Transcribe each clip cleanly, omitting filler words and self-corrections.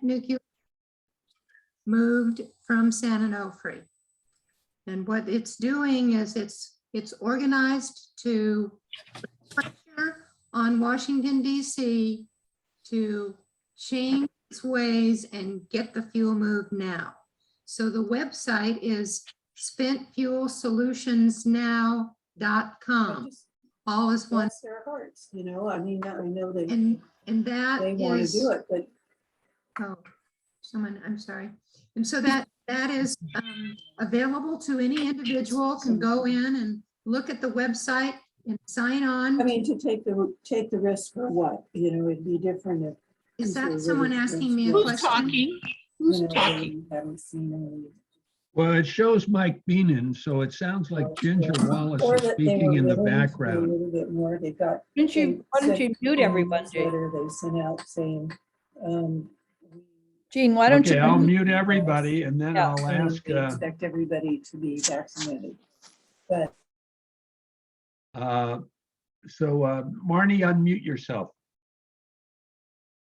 nuclear moved from San Onofre. And what it's doing is it's organized to put pressure on Washington, D.C. to change its ways and get the fuel moved now. So the website is spentfuelsolutionsnow.com. All is one. Bless their hearts, you know, I mean, I know they And that want to is, do it, but oh, someone, I'm sorry. And so that is available to any individual, can go in and look at the website and sign on. I mean, to take the risk for what, you know, it'd be different if. Is people that someone really asking me a went question? Talking. you Who's know, talking? they haven't seen any. Well, it shows Mike Beenan, so it sounds like Ginger Wallace Or is that they speaking were in the willing to do a background. little bit more, they got. Why don't you mute everyone, Jean? Letter they sent out saying, Jean, why don't Okay, I'll you? mute everybody and then Yeah. I'll ask, they expect everybody to be vaccinated. But Marnie, unmute yourself.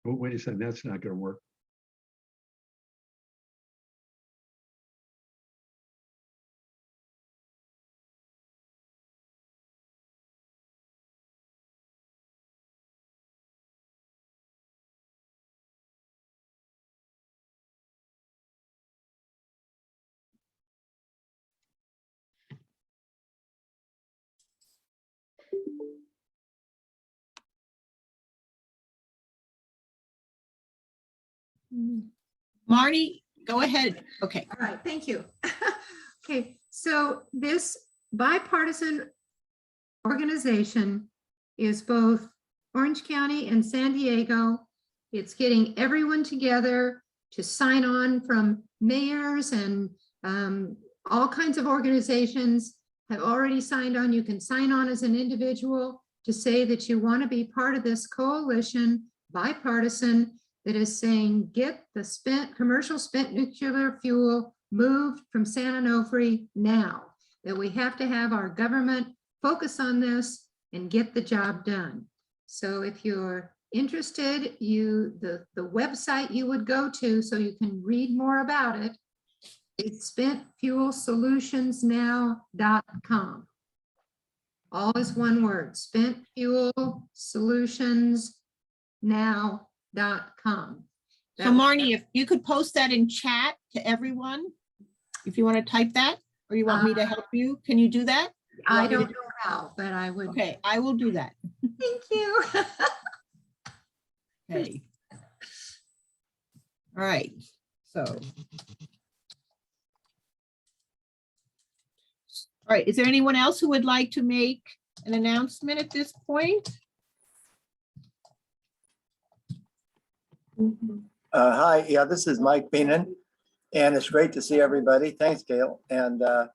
Oh, wait a second, that's not gonna work. Marty, go ahead. Okay. All right, thank you. Okay, so this bipartisan organization is both Orange County and San Diego. It's getting everyone together to sign on from mayors and all kinds of organizations have already signed on. You can sign on as an individual to say that you want to be part of this coalition, bipartisan, that is saying get the commercial spent nuclear fuel moved from San Onofre now, that we have to have our government focus on this and get the job done. So if you're interested, the website you would go to so you can read more about it is spentfuelsolutionsnow.com. All is one word, spentfuelsolutionsnow.com. So Marnie, if you could post that in chat to everyone, if you want to type that, or you want me to help you, can you do that? I don't know how, but I would. Okay, I will do that. Thank you. Okay. All right, so. All right, is there anyone else who would like to make an announcement at this point? Hi, yeah, this is Mike Beenan, and it's great to see everybody. Thanks, Gail. And I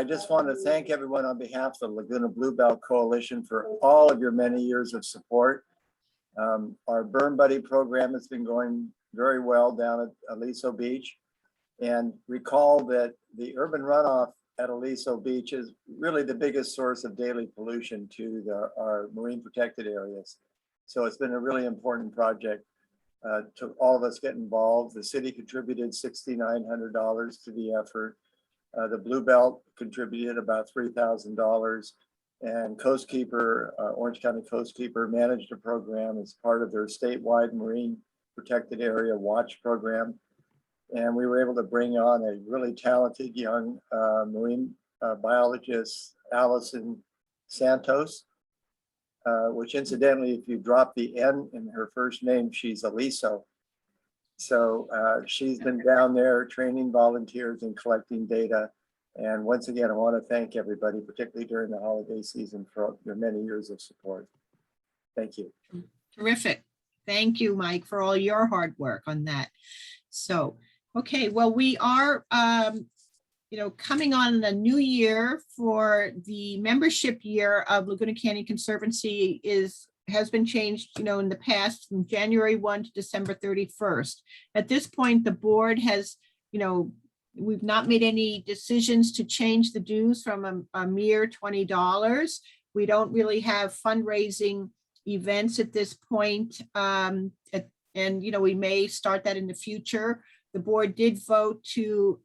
just want to thank everyone on behalf of the Laguna Bluebell Coalition for all of your many years of support. Our Burn Buddy program has been going very well down at Aliso Beach. And recall that the urban runoff at Aliso Beach is really the biggest source of daily pollution to our marine protected areas. So it's been a really important project. To all of us get involved. The city contributed $6,900 to the effort. The Blue Belt contributed about $3,000, and Coast Keeper, Orange County Coast Keeper, managed a program as part of their statewide marine protected area watch program. And we were able to bring on a really talented young marine biologist, Allison Santos, which incidentally, if you drop the N in her first name, she's Aliso. So she's been down there training volunteers and collecting data. And once again, I want to thank everybody, particularly during the holiday season, for your many years of support. Thank you. Terrific. Thank you, Mike, for all your hard work on that. So, okay, well, we are coming on the new year for the membership year of Laguna Canyon Conservancy has been changed, in the past from January 1 to December 31st. At this point, the board has, we've not made any decisions to change the dues from a mere $20. We don't really have fundraising events at this point. And, we may start that in the future. The board did vote to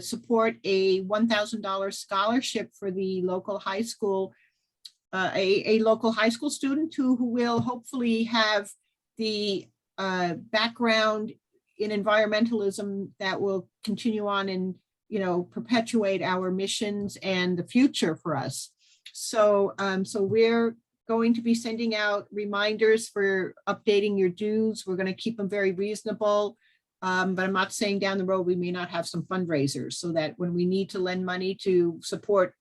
support a $1,000 scholarship for the local high school, a local high school student who will hopefully have the background in environmentalism that will continue on and, perpetuate our missions and the future for us. So, we're going to be sending out reminders for updating your dues. We're going to keep them very reasonable. But I'm not saying down the road, we may not have some fundraisers so that when we need to lend money to support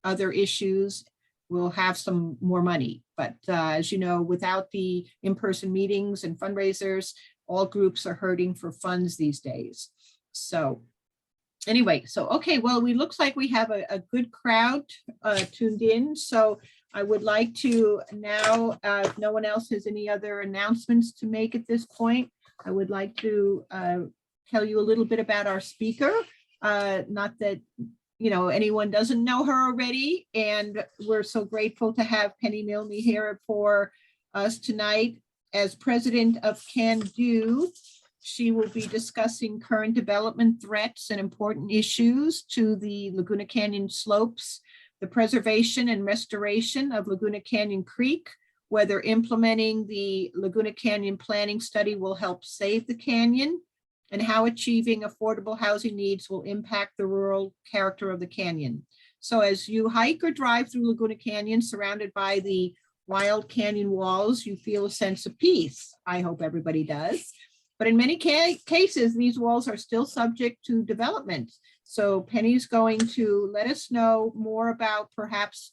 other issues, we'll have some more money. But as you know, without the in-person meetings and fundraisers, all groups are hurting for funds these days. So anyway, okay, well, we looks like we have a good crowd tuned in. So I would like to now, if no one else has any other announcements to make at this point, I would like to tell you a little bit about our speaker. Not that, anyone doesn't know her already. And we're so grateful to have Penny Milne here for us tonight. As president of CANDO, she will be discussing current development threats and important issues to the Laguna Canyon slopes, the preservation and restoration of Laguna Canyon Creek, whether implementing the Laguna Canyon planning study will help save the canyon, and how achieving affordable housing needs will impact the rural character of the canyon. So as you hike or drive through Laguna Canyon, surrounded by the wild canyon walls, you feel a sense of peace. I hope everybody does. But in many cases, these walls are still subject to development. So Penny's going to let us know more about perhaps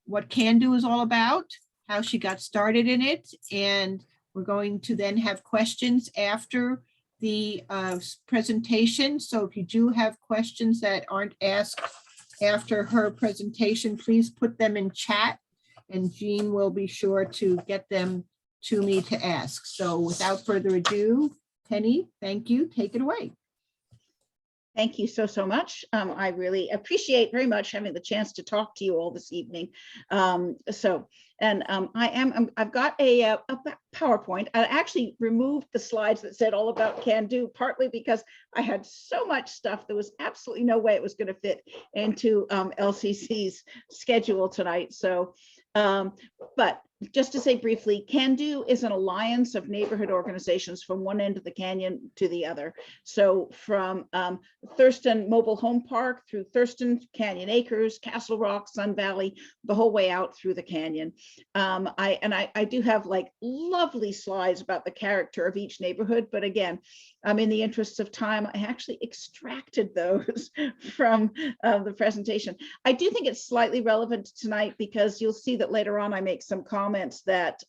what CANDO is all about, how she got started in it. And we're going to then have questions after the presentation. So if you do have questions that aren't asked after her presentation, please put them in chat and Jean will be sure to get them to me to ask. So without further ado, Penny, thank you. Take it away. Thank you so much. I really appreciate very much having the chance to talk to you all this evening. I've got a PowerPoint. I actually removed the slides that said all about CANDO, partly because I had so much stuff. There was absolutely no way it was going to fit into LCC's schedule tonight. So, but just to say briefly, CANDO is an alliance of neighborhood organizations from one end of the canyon to the other. So from Thurston Mobile Home Park through Thurston, Canyon Acres, Castle Rock, Sun Valley, the whole way out through the canyon. I do have like lovely slides about the character of each neighborhood, but again, in the interests of time, I actually extracted those from the presentation. I do think it's slightly relevant tonight because you'll see that later on I make some comments that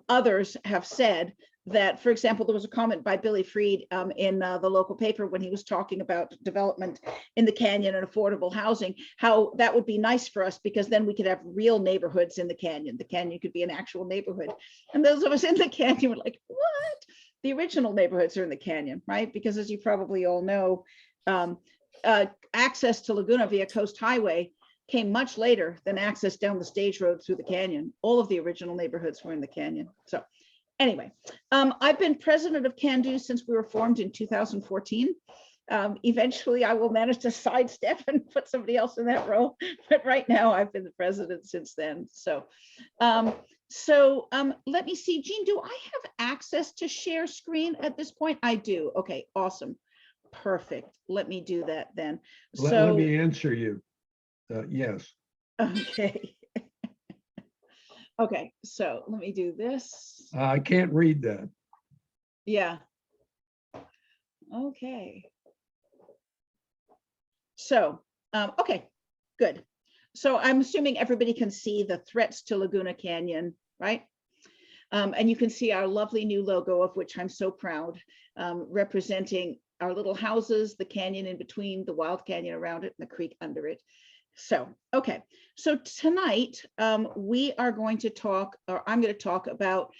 others have said that, for example, there was a comment by Billy Freed in the local paper when he was talking about development in the canyon and affordable housing, how that would be nice for us because then we could have real neighborhoods in the canyon. The canyon could be an actual neighborhood. And those of us in the canyon were like, what? The original neighborhoods are in the canyon, right? Because as you probably all know, access to Laguna via Coast Highway came much later than access down the stage road through the canyon. All of the original neighborhoods were in the canyon. So anyway, I've been president of CANDO since we were formed in 2014. Eventually I will manage to sidestep and put somebody else in that role, but right now I've been the president since then. So, let me see, Jean, do I have access to share screen at this point? I do. Okay, awesome. Perfect. Let me do that then. Let me answer you. Yes. Okay. Okay, so let me do this. I can't read that. Yeah. Okay. So, okay, good. So I'm assuming everybody can see the threats to Laguna Canyon, right? And you can see our lovely new logo, of which I'm so proud, representing our little houses, the canyon in between, the wild canyon around it, and the creek under it. So, okay. So tonight we are going to talk, or I'm going to talk about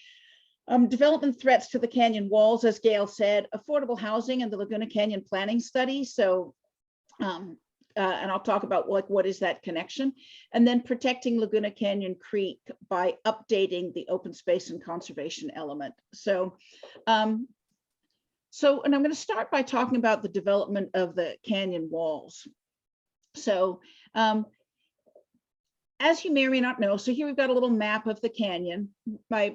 development threats to the canyon walls, as Gail said, affordable housing and the Laguna Canyon planning study. So and I'll talk about what is that connection, and then protecting Laguna Canyon Creek by updating the open space and conservation element. So, and I'm going to start by talking about the development of the canyon walls. So, as you may or may not know, so here we've got a little map of the canyon.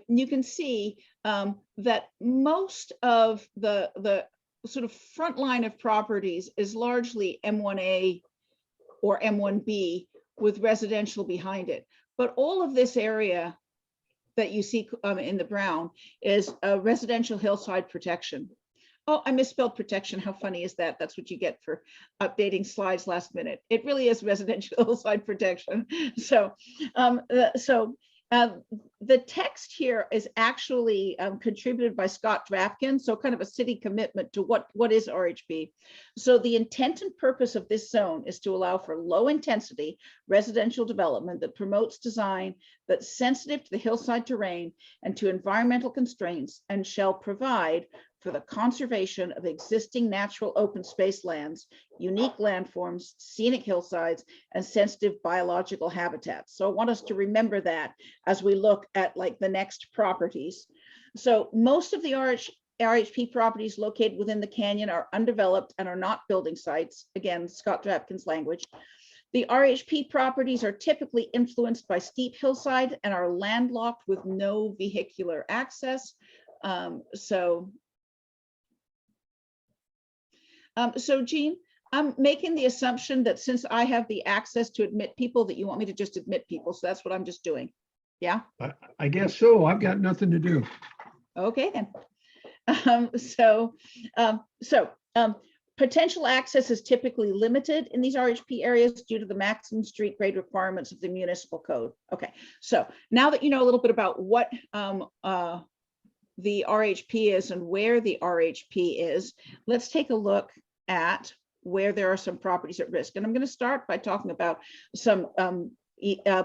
You can see that most of the sort of front line of properties is largely M1A or M1B with residential behind it. But all of this area that you see in the brown is a residential hillside protection. Oh, I misspelled protection. How funny is that? That's what you get for updating slides last minute. It really is residential hillside protection. So, the text here is actually contributed by Scott Drafkin, so kind of a city commitment to what is RHP. So the intent and purpose of this zone is to allow for low intensity residential development that promotes design that's sensitive to the hillside terrain and to environmental constraints, and shall provide for the conservation of existing natural open space lands, unique landforms, scenic hillsides, and sensitive biological habitats. So I want us to remember that as we look at like the next properties. So most of the RHP properties located within the canyon are undeveloped and are not building sites. Again, Scott Drafkin's language. The RHP properties are typically influenced by steep hillside and are landlocked with no vehicular access. So Jean, I'm making the assumption that since I have the access to admit people, that you want me to just admit people. So that's what I'm just doing. Yeah. I guess so. I've got nothing to do. Okay then. Potential access is typically limited in these RHP areas due to the maximum street grade requirements of the municipal code. Okay, so now that you know a little bit about what the RHP is and where the RHP is, let's take a look at where there are some properties at risk. And I'm going to start by talking about some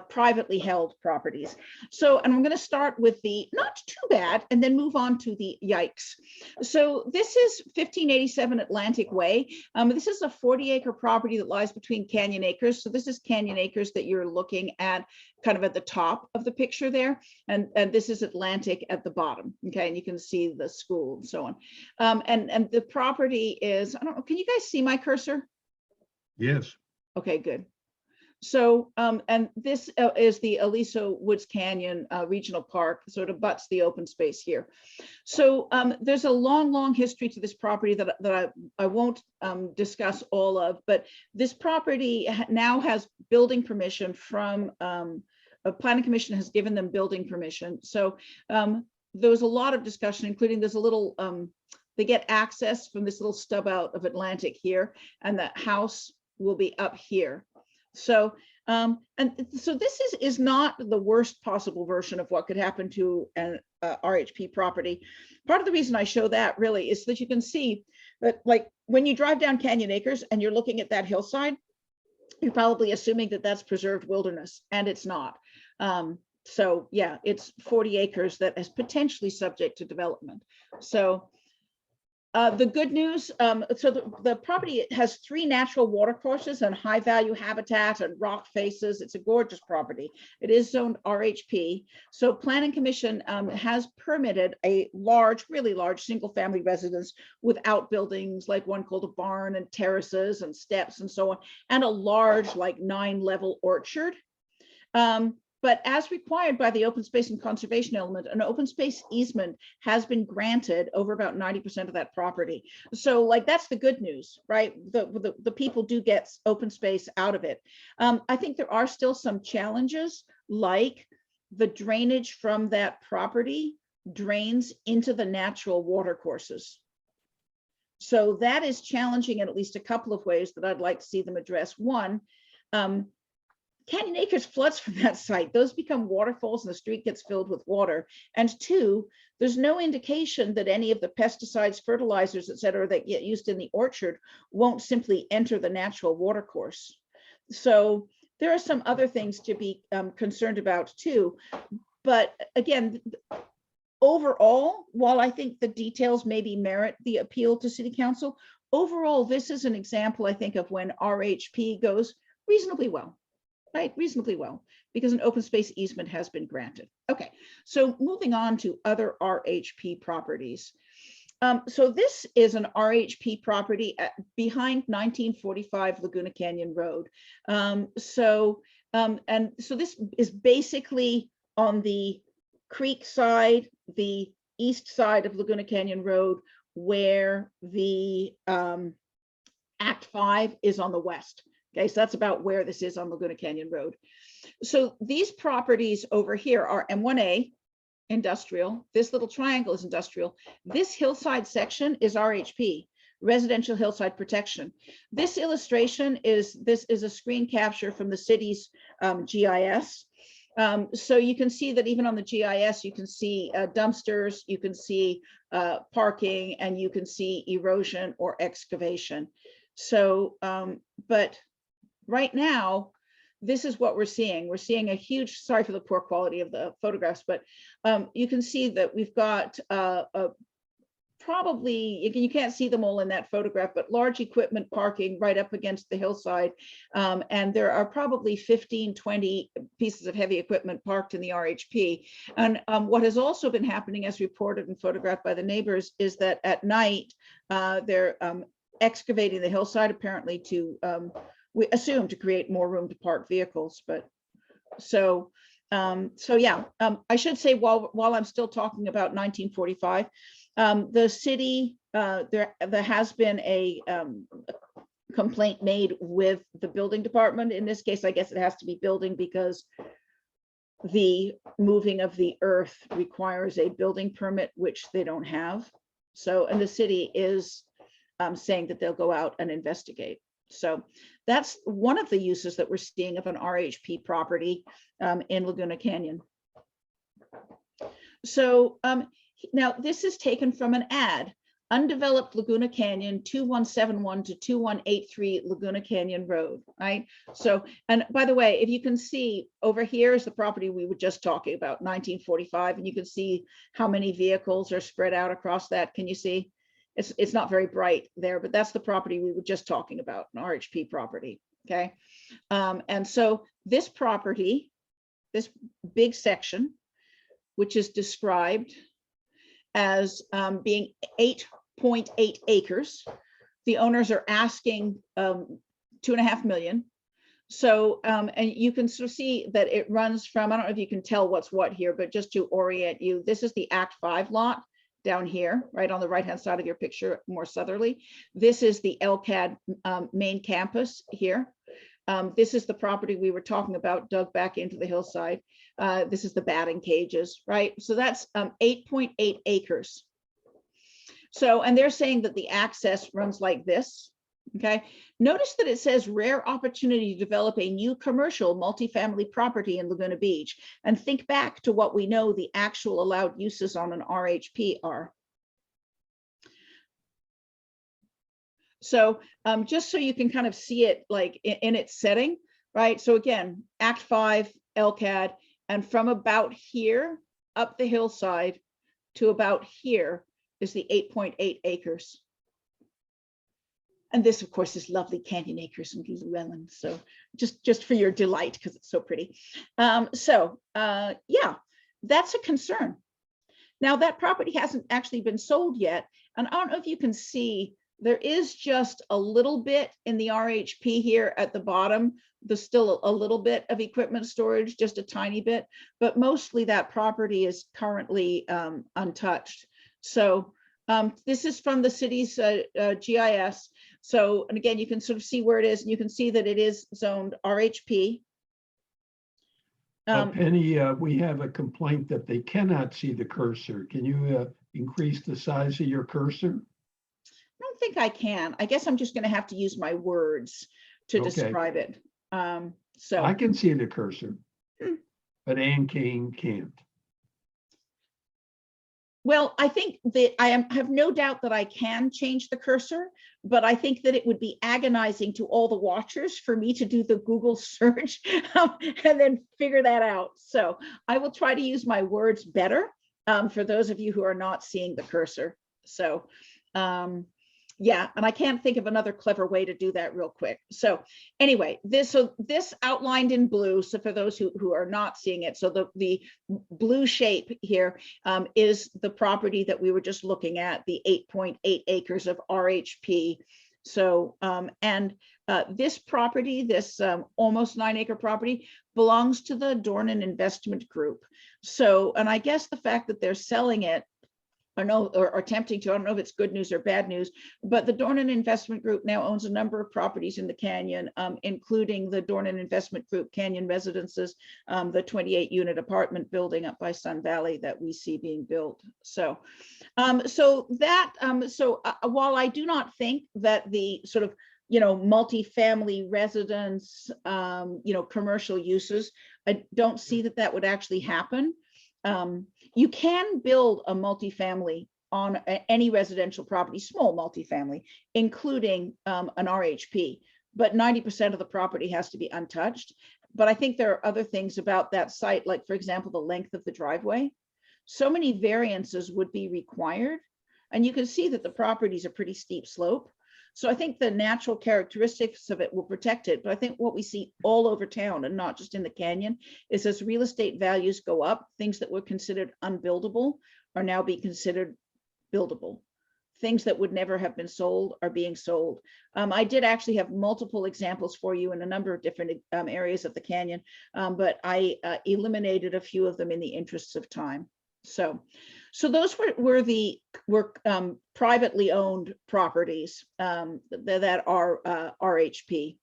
privately held properties. So, and I'm going to start with the not too bad and then move on to the yikes. So this is 1587 Atlantic Way. This is a 40-acre property that lies between Canyon Acres. So this is Canyon Acres that you're looking at kind of at the top of the picture there. And this is Atlantic at the bottom. Okay, and you can see the school and so on. And the property is, I don't know, can you guys see my cursor? Yes. Okay, good. So, and this is the Aliso Woods Canyon Regional Park, so it abuts the open space here. So there's a long history to this property that I won't discuss all of, but this property now has building permission from, a planning commission has given them building permission. So there was a lot of discussion, including there's a little, they get access from this little stub out of Atlantic here, and the house will be up here. So, so this is not the worst possible version of what could happen to an RHP property. Part of the reason I show that really is that you can see that, like, when you drive down Canyon Acres and you're looking at that hillside, you're probably assuming that that's preserved wilderness, and it's not. So yeah, it's 40 acres that is potentially subject to development. So the good news, so the property has 3 natural water courses and high value habitat and rock faces. It's a gorgeous property. It is zoned RHP. So Planning Commission has permitted a large, really large single family residence with outbuildings, like one called a barn and terraces and steps and so on, and a large like 9-level orchard. But as required by the open space and conservation element, an open space easement has been granted over about 90% of that property. So like, that's the good news, right? The people do get open space out of it. I think there are still some challenges, like the drainage from that property drains into the natural water courses. So that is challenging in at least a couple of ways that I'd like to see them address. One, Canyon Acres floods from that site. Those become waterfalls and the street gets filled with water. And 2, there's no indication that any of the pesticides, fertilizers, et cetera, that get used in the orchard won't simply enter the natural water course. So there are some other things to be concerned about too. But again, overall, while I think the details maybe merit the appeal to City Council, overall, this is an example, I think, of when RHP goes reasonably well, right? Reasonably well, because an open space easement has been granted. Okay, so moving on to other RHP properties. So this is an RHP property behind 1945 Laguna Canyon Road. And so this is basically on the creek side, the east side of Laguna Canyon Road, where the Act 5 is on the west. Okay, so that's about where this is on Laguna Canyon Road. So these properties over here are M1A, industrial. This little triangle is industrial. This hillside section is RHP, residential hillside protection. This illustration is a screen capture from the city's GIS. So you can see that even on the GIS, you can see dumpsters, you can see parking, and you can see erosion or excavation. So, but right now, this is what we're seeing. We're seeing a huge, sorry for the poor quality of the photographs, but you can see that we've got probably, you can't see them all in that photograph, but large equipment parking right up against the hillside. And there are probably 15, 20 pieces of heavy equipment parked in the RHP. And what has also been happening, as reported and photographed by the neighbors, is that at night, they're excavating the hillside, apparently to, we assume, to create more room to park vehicles. But so yeah, I should say, while I'm still talking about 1945, the city, there has been a complaint made with the building department. In this case, I guess it has to be building, because the moving of the earth requires a building permit, which they don't have. So, and the city is saying that they'll go out and investigate. So that's one of the uses that we're seeing of an RHP property in Laguna Canyon. So now this is taken from an ad, undeveloped Laguna Canyon 2171 to 2183 Laguna Canyon Road, right? So, and by the way, if you can see over here is the property we were just talking about, 1945, and you can see how many vehicles are spread out across that. Can you see? It's not very bright there, but that's the property we were just talking about, an RHP property, okay? And so this property, this big section, which is described as being 8.8 acres, the owners are asking 2.5 million. So, and you can sort of see that it runs from, I don't know if you can tell what's what here, but just to orient you, this is the Act 5 lot down here, right on the right-hand side of your picture, more southerly. This is the LCAD main campus here. This is the property we were talking about, dug back into the hillside. This is the batting cages, right? So that's 8.8 acres. So, and they're saying that the access runs like this, okay? Notice that it says rare opportunity to develop a new commercial multifamily property in Laguna Beach, and think back to what we know the actual allowed uses on an RHP are. So just so you can kind of see it like in its setting, right? So again, Act 5, LCAD, and from about here up the hillside to about here is the 8.8 acres. And this, of course, is lovely Canyon Acres in Llewellyn. So just for your delight, because it's so pretty. Yeah, that's a concern. Now that property hasn't actually been sold yet. And I don't know if you can see, there is just a little bit in the RHP here at the bottom. There's still a little bit of equipment storage, just a tiny bit, but mostly that property is currently untouched. So this is from the city's GIS. So, and again, you can sort of see where it is, and you can see that it is zoned RHP. Penny, we have a complaint that they cannot see the cursor. Can you increase the size of your cursor? I don't think I can. I guess I'm just going to have to use my words to describe it. So I can see the cursor, but Ann Kane can't. Well, I think that I have no doubt that I can change the cursor, but I think that it would be agonizing to all the watchers for me to do the Google search and then figure that out. So I will try to use my words better for those of you who are not seeing the cursor. So Yeah, and I can't think of another clever way to do that real quick. So anyway, this outlined in blue. So for those who are not seeing it, so the blue shape here is the property that we were just looking at, the 8.8 acres of RHP. So this property, this almost 9-acre property, belongs to the Dornan Investment Group. So, and I guess the fact that they're selling it, or attempting to, I don't know if it's good news or bad news, but the Dornan Investment Group now owns a number of properties in the canyon, including the Dornan Investment Group Canyon Residences, the 28-unit apartment building up by Sun Valley that we see being built. So, while I do not think that the sort of multifamily residence, commercial uses, I don't see that would actually happen. You can build a multifamily on any residential property, small multifamily, including an RHP, but 90% of the property has to be untouched. But I think there are other things about that site, like, for example, the length of the driveway. So many variances would be required. And you can see that the property is a pretty steep slope. So I think the natural characteristics of it will protect it. But I think what we see all over town, and not just in the canyon, is as real estate values go up, things that were considered unbuildable are now being considered buildable. Things that would never have been sold are being sold. I did actually have multiple examples for you in a number of different areas of the canyon, but I eliminated a few of them in the interests of time. So those were privately owned properties that are RHP.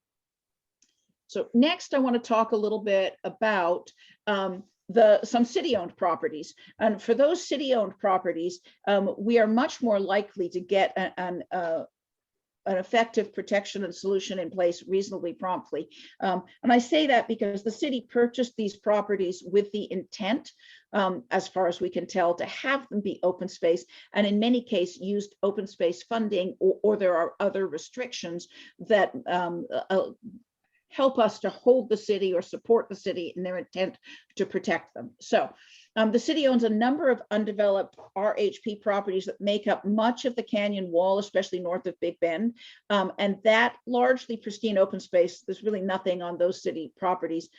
So next, I want to talk a little bit about some city-owned properties. And for those city-owned properties, we are much more likely to get an effective protection and solution in place reasonably promptly. And I say that because the city purchased these properties with the intent, as far as we can tell, to have them be open space, and in many cases used open space funding, or there are other restrictions that help us to hold the city or support the city in their intent to protect them. So the city owns a number of undeveloped RHP properties that make up much of the canyon wall, especially north of Big Bend. And that largely pristine open space, there's really nothing on those city properties,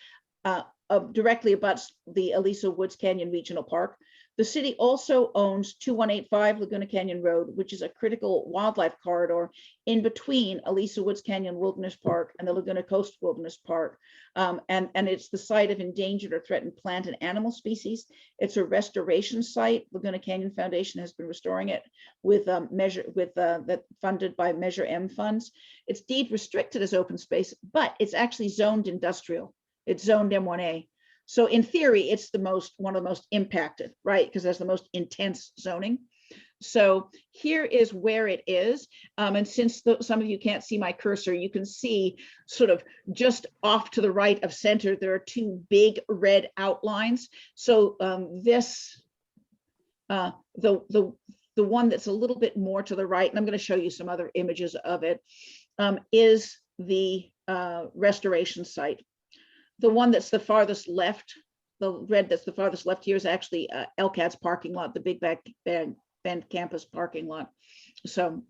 directly abuts the Aliso Woods Canyon Regional Park. The city also owns 2185 Laguna Canyon Road, which is a critical wildlife corridor in between Aliso Woods Canyon Wilderness Park and the Laguna Coast Wilderness Park. And it's the site of endangered or threatened plant and animal species. It's a restoration site. Laguna Canyon Foundation has been restoring it with that funded by Measure M funds. It's deed restricted as open space, but it's actually zoned industrial. It's zoned M1A. So in theory, it's one of the most impacted, right? Because there's the most intense zoning. So here is where it is. And since some of you can't see my cursor, you can see sort of just off to the right of center, there are two big red outlines. So the one that's a little bit more to the right, and I'm going to show you some other images of it, is the restoration site. The one that's the farthest left, the red that's the farthest left here, is actually LCAD's parking lot, the Big Bend campus parking lot. So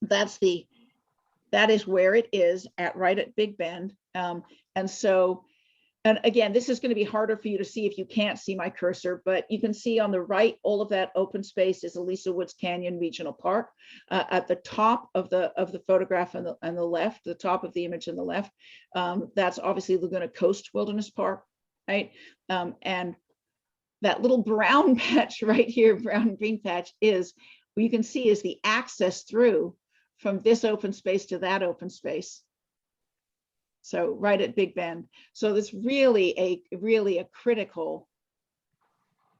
that is where it is right at Big Bend. And again, this is going to be harder for you to see if you can't see my cursor, but you can see on the right, all of that open space is Aliso Woods Canyon Regional Park. At the top of the photograph on the left, the top of the image on the left, that's obviously Laguna Coast Wilderness Park, right? And that little brown patch right here, brown green patch, is what you can see is the access through from this open space to that open space. So right at Big Bend. So it's really a critical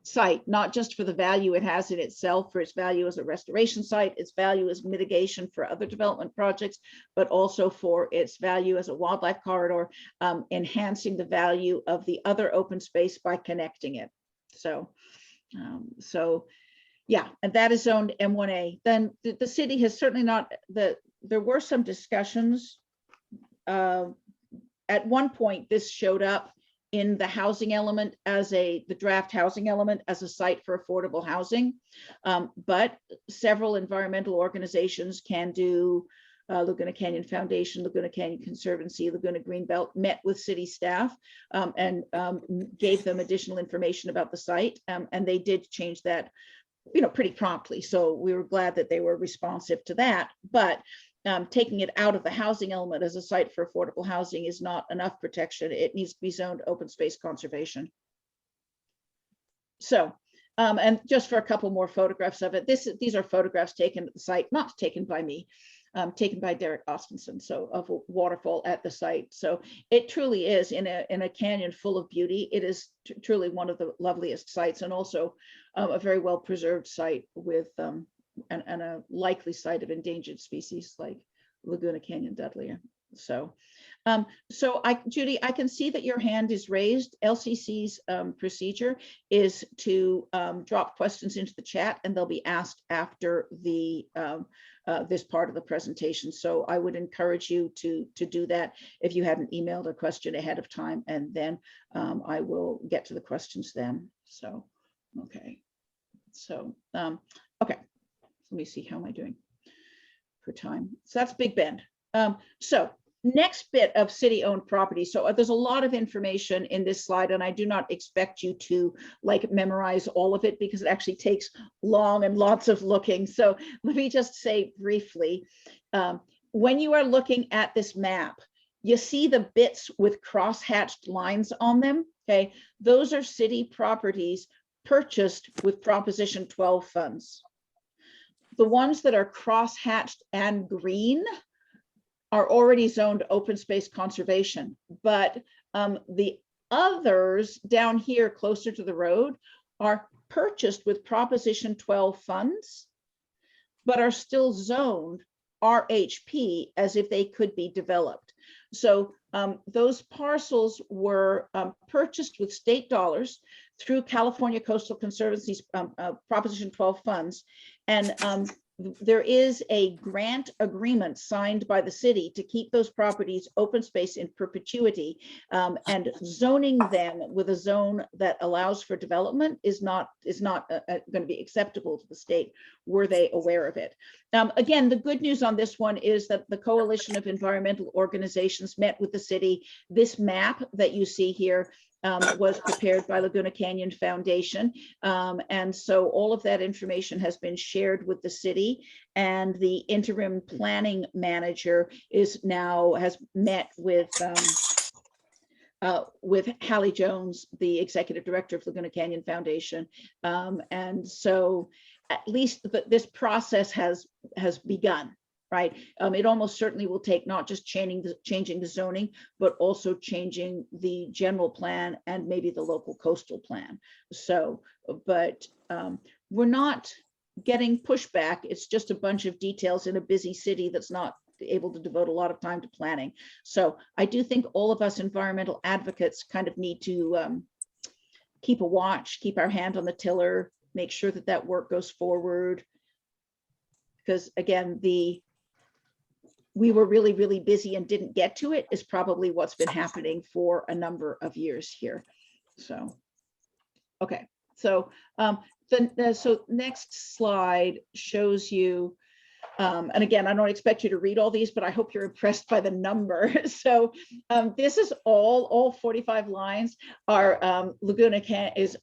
site, not just for the value it has in itself, for its value as a restoration site, its value as mitigation for other development projects, but also for its value as a wildlife corridor, enhancing the value of the other open space by connecting it. So yeah, and that is zoned M1A. Then the city has certainly not, there were some discussions. At one point, this showed up in the housing element as the draft housing element as a site for affordable housing. But several environmental organizations, CANDO, Laguna Canyon Foundation, Laguna Canyon Conservancy, Laguna Greenbelt, met with city staff and gave them additional information about the site. And they did change that, pretty promptly. So we were glad that they were responsive to that. But taking it out of the housing element as a site for affordable housing is not enough protection. It needs to be zoned open space conservation. So, and just for a couple more photographs of it, these are photographs taken at the site, not taken by me, taken by Derek Ostinson, so of a waterfall at the site. So it truly is in a canyon full of beauty. It is truly one of the loveliest sites, and also a very well preserved site with and a likely site of endangered species like Laguna Canyon dudleya. So, Judy, I can see that your hand is raised. LCC's procedure is to drop questions into the chat, and they'll be asked after the this part of the presentation. So I would encourage you to do that if you hadn't emailed a question ahead of time, and then I will get to the questions then. So, okay. So, okay. Let me see, how am I doing for time? So that's Big Bend. So next bit of city-owned property. So there's a lot of information in this slide, and I do not expect you to memorize all of it because it actually takes long and lots of looking. So let me just say briefly, when you are looking at this map, you see the bits with cross-hatched lines on them, okay? Those are city properties purchased with Proposition 12 funds. The ones that are cross-hatched and green are already zoned open space conservation, but the others down here closer to the road are purchased with Proposition 12 funds, but are still zoned RHP as if they could be developed. So those parcels were purchased with state dollars through California Coastal Conservancy's Proposition 12 funds. And there is a grant agreement signed by the city to keep those properties open space in perpetuity, and zoning them with a zone that allows for development is not going to be acceptable to the state, were they aware of it. Again, the good news on this one is that the Coalition of Environmental Organizations met with the city. This map that you see here was prepared by Laguna Canyon Foundation. And so all of that information has been shared with the city, and the interim planning manager has met with Hallie Jones, the executive director of Laguna Canyon Foundation. And so at least this process has begun. Right. It almost certainly will take not just changing the zoning, but also changing the general plan and maybe the local coastal plan. So, but we're not getting pushback. It's just a bunch of details in a busy city that's not able to devote a lot of time to planning. So I do think all of us environmental advocates kind of need to keep a watch, keep our hand on the tiller, make sure that that work goes forward. Because again, we were really, really busy and didn't get to it is probably what's been happening for a number of years here. So, okay. So so next slide shows you, and again, I don't expect you to read all these, but I hope you're impressed by the number. So this is all 45 lines are Laguna's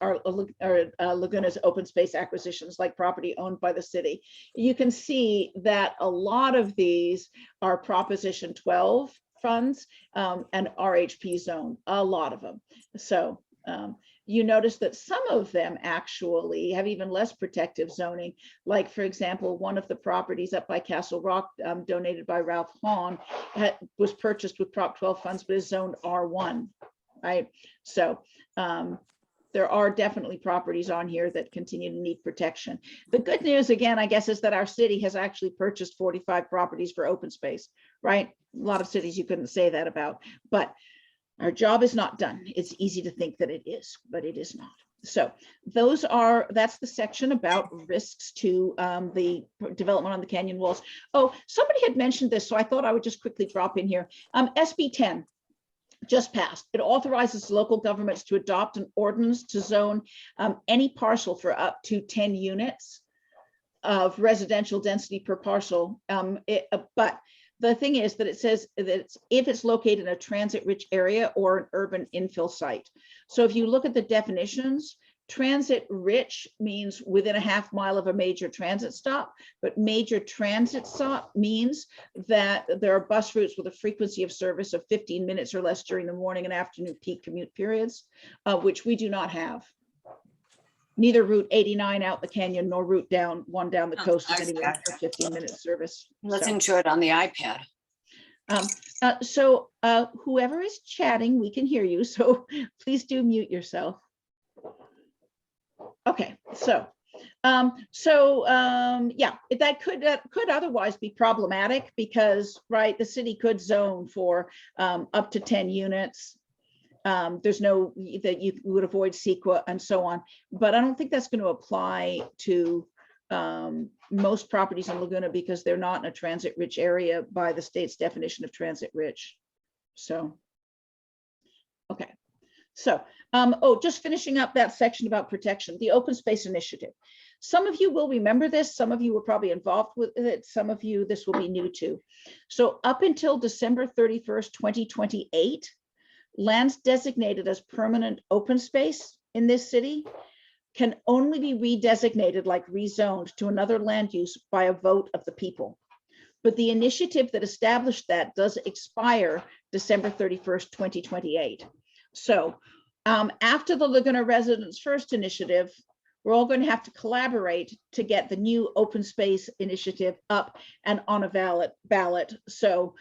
open space acquisitions, like property owned by the city. You can see that a lot of these are Proposition 12 funds and RHP zone, a lot of them. So you notice that some of them actually have even less protective zoning. Like, for example, one of the properties up by Castle Rock, donated by Ralph Hahn, was purchased with Prop 12 funds, but is zoned R1, right? So there are definitely properties on here that continue to need protection. The good news, again, I guess, is that our city has actually purchased 45 properties for open space, right? A lot of cities you couldn't say that about, but our job is not done. It's easy to think that it is, but it is not. So that's the section about risks to the development on the canyon walls. Oh, somebody had mentioned this, so I thought I would just quickly drop in here. SB 10. just passed. It authorizes local governments to adopt an ordinance to zone any parcel for up to 10 units of residential density per parcel. But the thing is that it says that if it's located in a transit-rich area or an urban infill site. So if you look at the definitions, transit-rich means within a half mile of a major transit stop, but major transit stop means that there are bus routes with a frequency of service of 15 minutes or less during the morning and afternoon peak commute periods, which we do not have. Neither Route 89 out the canyon nor Route down the coast is anywhere near 15-minute service. Listen to it on the iPad. So whoever is chatting, we can hear you. So please do mute yourself. Okay, so yeah, that could otherwise be problematic because, right, the city could zone for up to 10 units. There's no, that you would avoid CEQA and so on, but I don't think that's going to apply to most properties in Laguna because they're not in a transit rich area by the state's definition of transit rich. So, okay. So, just finishing up that section about protection, the open space initiative. Some of you will remember this. Some of you were probably involved with it. Some of you, this will be new to. So up until December 31st, 2028, lands designated as permanent open space in this city can only be redesignated, like rezoned, to another land use by a vote of the people. But the initiative that established that does expire December 31st, 2028. So after the Laguna Residents First initiative, we're all going to have to collaborate to get the new open space initiative up and on a ballot. So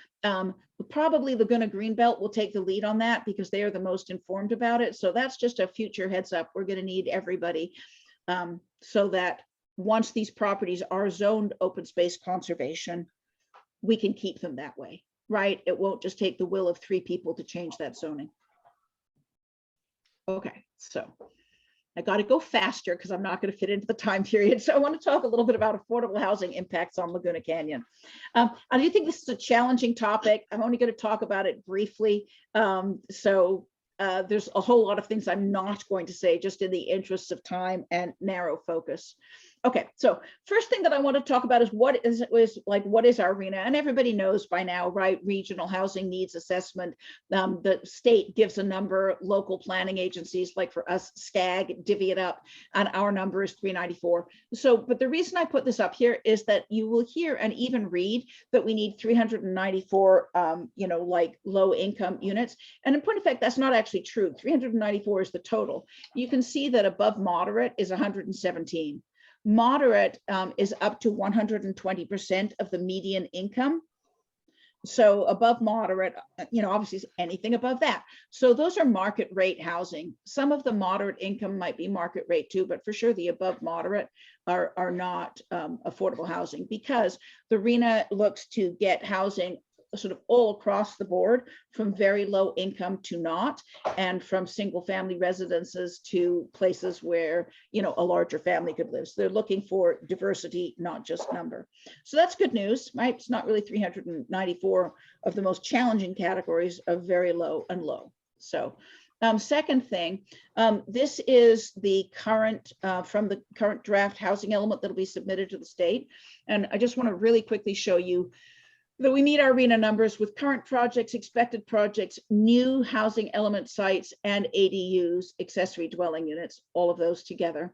probably Laguna Greenbelt will take the lead on that because they are the most informed about it. So that's just a future heads up. We're going to need everybody so that once these properties are zoned open space conservation, we can keep them that way, right? It won't just take the will of 3 people to change that zoning. Okay, so I got to go faster because I'm not going to fit into the time period. So I want to talk a little bit about affordable housing impacts on Laguna Canyon. I do think this is a challenging topic. I'm only going to talk about it briefly. There's a whole lot of things I'm not going to say just in the interest of time and narrow focus. Okay, so first thing that I want to talk about is what is our RHNA? And everybody knows by now, right? Regional housing needs assessment. The state gives a number, local planning agencies, like for us, SCAG, divvy it up, and our number is 394. So, but the reason I put this up here is that you will hear and even read that we need 394, like low income units. And in point of fact, that's not actually true. 394 is the total. You can see that above moderate is 117. Moderate is up to 120% of the median income. So above moderate, obviously anything above that. So those are market rate housing. Some of the moderate income might be market rate too, but for sure the above moderate are not affordable housing because the RHNA looks to get housing sort of all across the board from very low income to not, and from single family residences to places where, a larger family could live. So they're looking for diversity, not just number. So that's good news, right? It's not really 394 of the most challenging categories of very low and low. So second thing, this is the current, from the current draft housing element that'll be submitted to the state. And I just want to really quickly show you that we meet our RHNA numbers with current projects, expected projects, new housing element sites, and ADUs, accessory dwelling units, all of those together.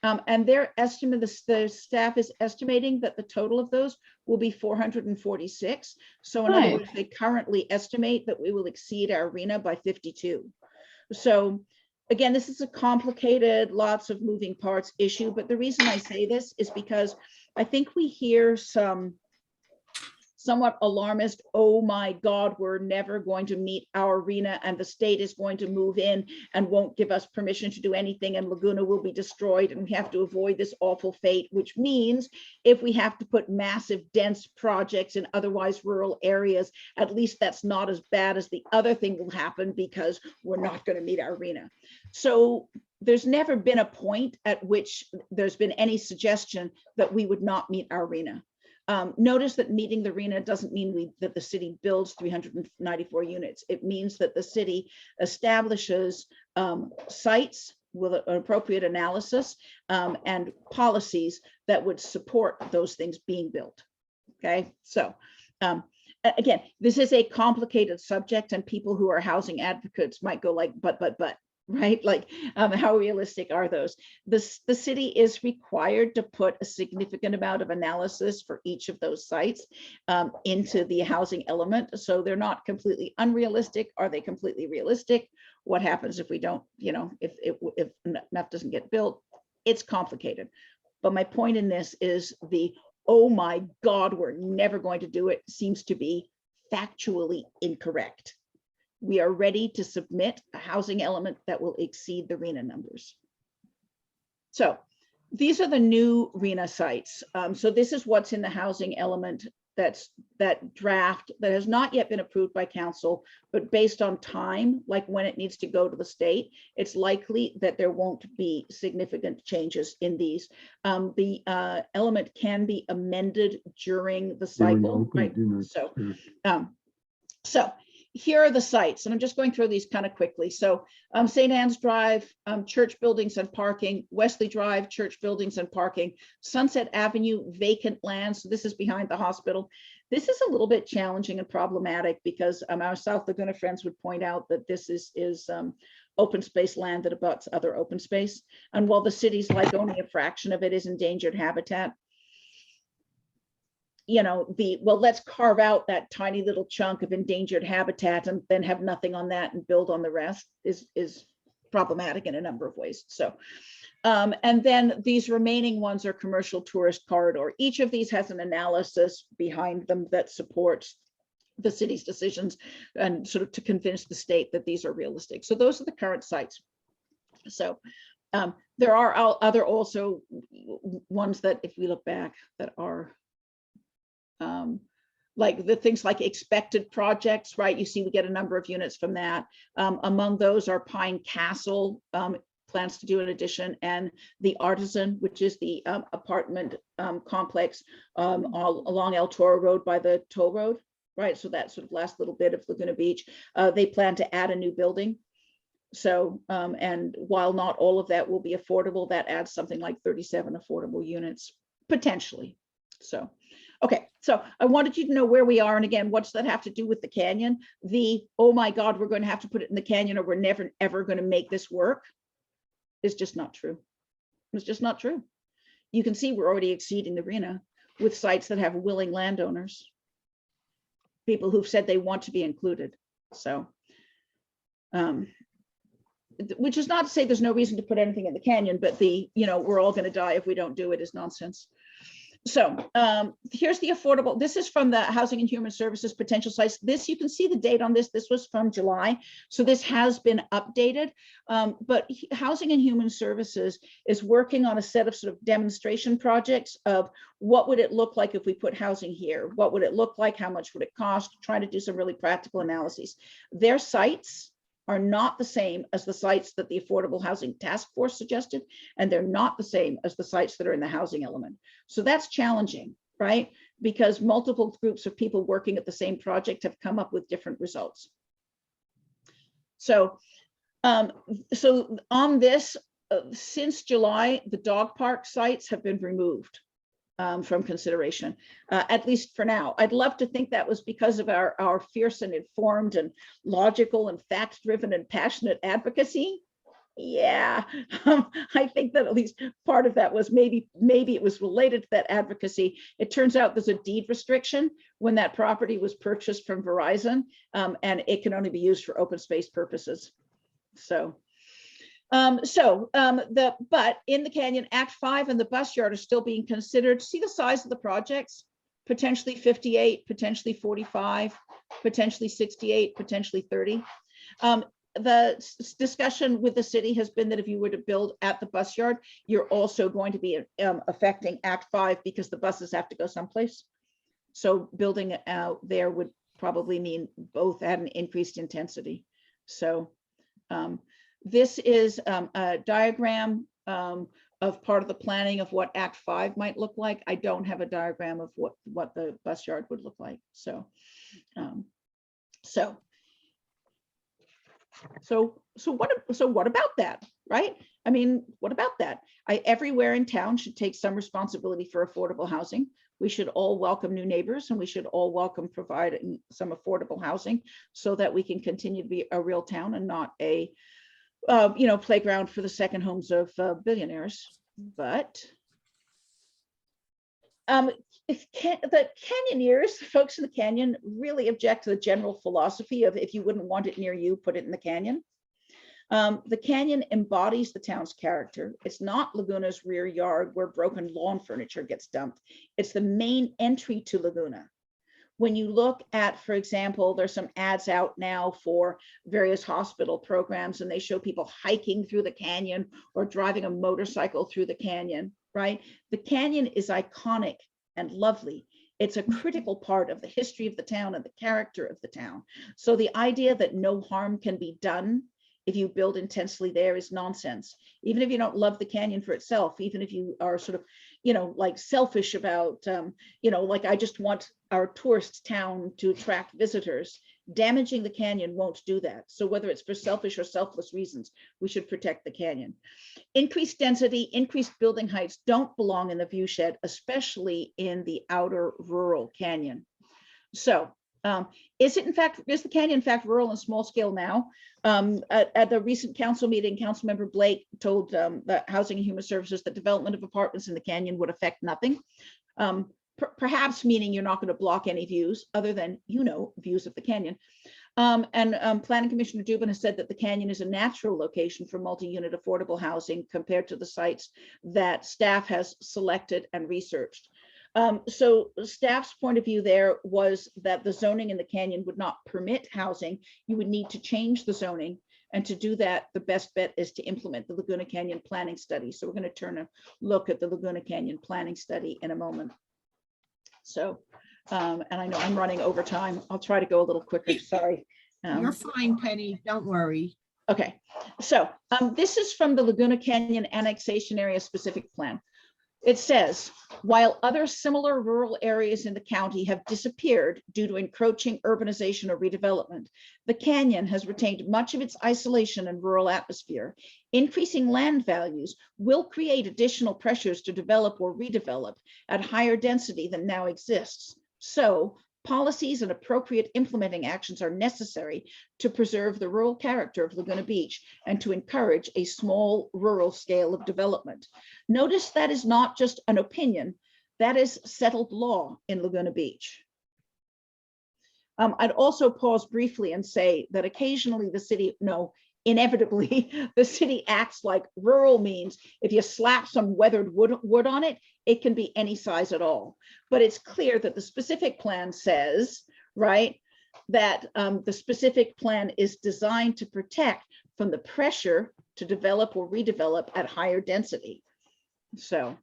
And their estimate, the staff is estimating that the total of those will be 446. So in other words, they currently estimate that we will exceed our RHNA by 52. So again, this is a complicated, lots of moving parts issue, but the reason I say this is because I think we hear some somewhat alarmist, oh my God, we're never going to meet our RHNA and the state is going to move in and won't give us permission to do anything and Laguna will be destroyed and we have to avoid this awful fate, which means if we have to put massive dense projects in otherwise rural areas, at least that's not as bad as the other thing will happen because we're not going to meet our RHNA. So there's never been a point at which there's been any suggestion that we would not meet our RHNA. Notice that meeting the RENA doesn't mean that the city builds 394 units. It means that the city establishes sites with an appropriate analysis and policies that would support those things being built. Okay, so again, this is a complicated subject, and people who are housing advocates might go like, but, right? Like, how realistic are those? The city is required to put a significant amount of analysis for each of those sites into the housing element. So they're not completely unrealistic. Are they completely realistic? What happens if we don't, you know, if enough doesn't get built? It's complicated. But my point in this is the, oh my God, we're never going to do it, seems to be factually incorrect. We are ready to submit a housing element that will exceed the RENA numbers. So these are the new RENA sites. So this is what's in the housing element, that draft that has not yet been approved by council, but based on time, like when it needs to go to the state, it's likely that there won't be significant changes in these. The element can be amended during the cycle, right? So here are the sites, and I'm just going through these kind of quickly. So St. Anne's Drive, church buildings and parking, Wesley Drive, church buildings and parking, Sunset Avenue, vacant land. So this is behind the hospital. This is a little bit challenging and problematic because our South Laguna friends would point out that this is open space land that abuts other open space. And while the city's like only a fraction of it is endangered habitat, you know, well, let's carve out that tiny little chunk of endangered habitat and then have nothing on that and build on the rest is problematic in a number of ways. So, and then these remaining ones are commercial tourist corridor. Each of these has an analysis behind them that supports the city's decisions and sort of to convince the state that these are realistic. So those are the current sites. So there are other also ones that, if we look back, that are like the things like expected projects, right? You see, we get a number of units from that. Among those are Pine Castle, plans to do an addition, and the Artisan, which is the apartment complex all along El Toro Road by the toll road, right? So that sort of last little bit of Laguna Beach. They plan to add a new building. So, and while not all of that will be affordable, that adds something like 37 affordable units, potentially. So, okay, so I wanted you to know where we are. And again, what's that have to do with the canyon? Oh my God, we're going to have to put it in the canyon or we're never, ever going to make this work is just not true. It's just not true. You can see we're already exceeding the RENA with sites that have willing landowners, people who've said they want to be included. So, which is not to say there's no reason to put anything in the canyon, but we're all going to die if we don't do it is nonsense. So here's the affordable. This is from the Housing and Human Services potential sites. This, you can see the date on this. This was from July. So this has been updated. But Housing and Human Services is working on a set of sort of demonstration projects of what would it look like if we put housing here? What would it look like? How much would it cost? Trying to do some really practical analyses. Their sites are not the same as the sites that the Affordable Housing Task Force suggested, and they're not the same as the sites that are in the housing element. So that's challenging, right? Because multiple groups of people working at the same project have come up with different results. So, so on this, since July, the dog park sites have been removed from consideration, at least for now. I'd love to think that was because of our fierce and informed and logical and fact-driven and passionate advocacy. Yeah, I think that at least part of that was maybe it was related to that advocacy. It turns out there's a deed restriction when that property was purchased from Verizon, and it can only be used for open space purposes. So. But in the canyon, Act 5 and the bus yard are still being considered. See the size of the projects, potentially 58, potentially 45, potentially 68, potentially 30. The discussion with the city has been that if you were to build at the bus yard, you're also going to be affecting Act 5 because the buses have to go someplace. So building it out there would probably mean both at an increased intensity. So, this is a diagram of part of the planning of what Act 5 might look like. I don't have a diagram of what the bus yard would look like. So what about that, right? I mean, what about that? Everywhere in town should take some responsibility for affordable housing. We should all welcome new neighbors, and we should all welcome providing some affordable housing so that we can continue to be a real town and not a playground for the second homes of billionaires. But the canyoneers, folks in the canyon, really object to the general philosophy of if you wouldn't want it near you, put it in the canyon. The canyon embodies the town's character. It's not Laguna's rear yard where broken lawn furniture gets dumped. It's the main entry to Laguna. When you look at, for example, there's some ads out now for various hospital programs, and they show people hiking through the canyon or driving a motorcycle through the canyon, right? The canyon is iconic and lovely. It's a critical part of the history of the town and the character of the town. So the idea that no harm can be done if you build intensely there is nonsense. Even if you don't love the canyon for itself, even if you are sort of, like selfish about, like I just want our tourist town to attract visitors, damaging the canyon won't do that. So whether it's for selfish or selfless reasons, we should protect the canyon. Increased density, increased building heights don't belong in the view shed, especially in the outer rural canyon. So is the canyon in fact rural and small scale now? At the recent council meeting, Councilmember Blake told the Housing and Human Services that development of apartments in the canyon would affect nothing. Perhaps meaning you're not going to block any views other than, views of the canyon. Planning Commissioner Dubin has said that the canyon is a natural location for multi-unit affordable housing compared to the sites that staff has selected and researched. So staff's point of view there was that the zoning in the canyon would not permit housing. You would need to change the zoning. And to do that, the best bet is to implement the Laguna Canyon planning study. So we're going to turn a look at the Laguna Canyon planning study in a moment. So, and I know I'm running over time. I'll try to go a little quicker. Sorry. You're fine, Penny. Don't worry. Okay. So this is from the Laguna Canyon annexation area specific plan. It says, while other similar rural areas in the county have disappeared due to encroaching urbanization or redevelopment, the canyon has retained much of its isolation and rural atmosphere. Increasing land values will create additional pressures to develop or redevelop at higher density than now exists. So policies and appropriate implementing actions are necessary to preserve the rural character of Laguna Beach and to encourage a small rural scale of development. Notice that is not just an opinion, that is settled law in Laguna Beach. I'd also pause briefly and say that occasionally the city, inevitably, the city acts like rural means if you slap some weathered wood on it, it can be any size at all. But it's clear that the specific plan says, right, that the specific plan is designed to protect from the pressure to develop or redevelop at higher density. So,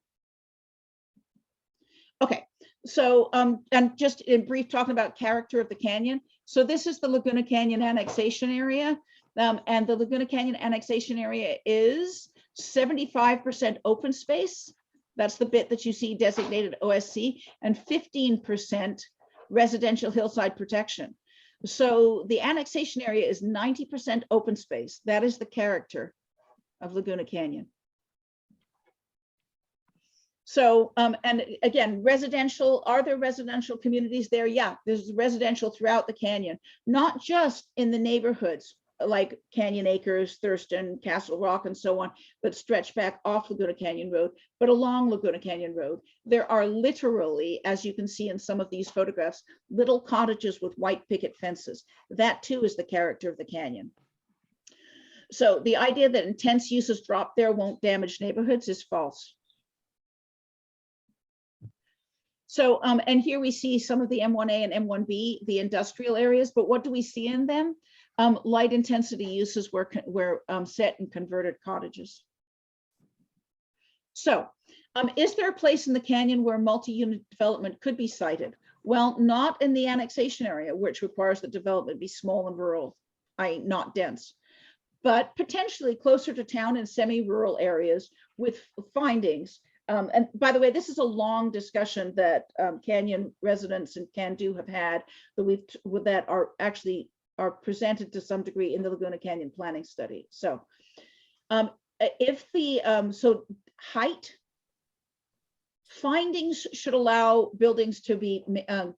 okay. So, and just in brief, talking about character of the canyon. So this is the Laguna Canyon annexation area. And the Laguna Canyon annexation area is 75% open space. That's the bit that you see designated OSC, and 15% residential hillside protection. So the annexation area is 90% open space. That is the character of Laguna Canyon. So, and again, residential, are there residential communities there? Yeah, there's residential throughout the canyon, not just in the neighborhoods like Canyon Acres, Thurston, Castle Rock, and so on, but stretch back off Laguna Canyon Road, but along Laguna Canyon Road. There are literally, as you can see in some of these photographs, little cottages with white picket fences. That too is the character of the canyon. So the idea that intense uses drop there won't damage neighborhoods is false. So, and here we see some of the M1A and M1B, the industrial areas, but what do we see in them? Light intensity uses were set and converted cottages. So, is there a place in the canyon where multi-unit development could be sited? Well, not in the annexation area, which requires the development be small and rural, i.e. not dense. but potentially closer to town in semi-rural areas with findings. And by the way, this is a long discussion that Canyon residents and CANDO have had that are presented to some degree in the Laguna Canyon planning study. So so height findings should allow buildings to be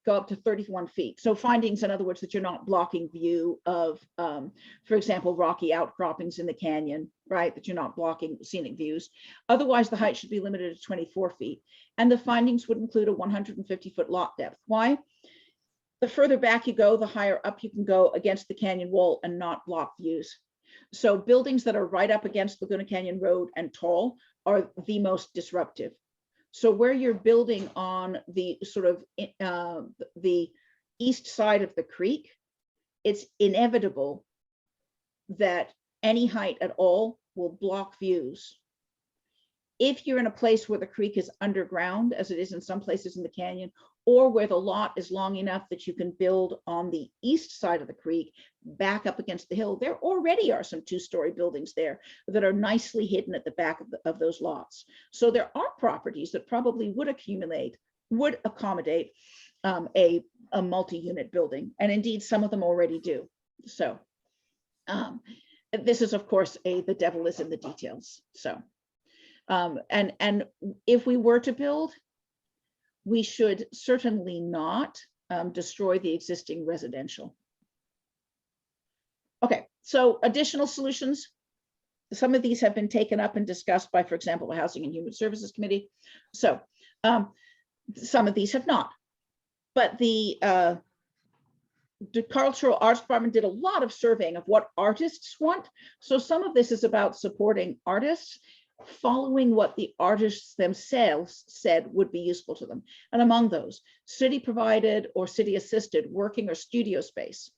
go up to 31 feet. So findings, in other words, that you're not blocking view of, for example, rocky outcroppings in the canyon, right? That you're not blocking scenic views. Otherwise, the height should be limited to 24 feet. And the findings would include a 150-foot lot depth. Why? The further back you go, the higher up you can go against the canyon wall and not block views. So buildings that are right up against Laguna Canyon Road and tall are the most disruptive. So where you're building on the sort of the east side of the creek, it's inevitable that any height at all will block views. If you're in a place where the creek is underground, as it is in some places in the canyon, or where the lot is long enough that you can build on the east side of the creek, back up against the hill, there already are some two-story buildings there that are nicely hidden at the back of those lots. So there are properties that probably would accommodate a multi-unit building, and indeed some of them already do. So this is, of course, the devil is in the details. So and if we were to build, we should certainly not destroy the existing residential. Okay, so additional solutions. Some of these have been taken up and discussed by, for example, the Housing and Human Services Committee. So some of these have not. But the Cultural Arts Department did a lot of surveying of what artists want. So some of this is about supporting artists, following what the artists themselves said would be useful to them. And among those, city provided or city assisted working or studio space.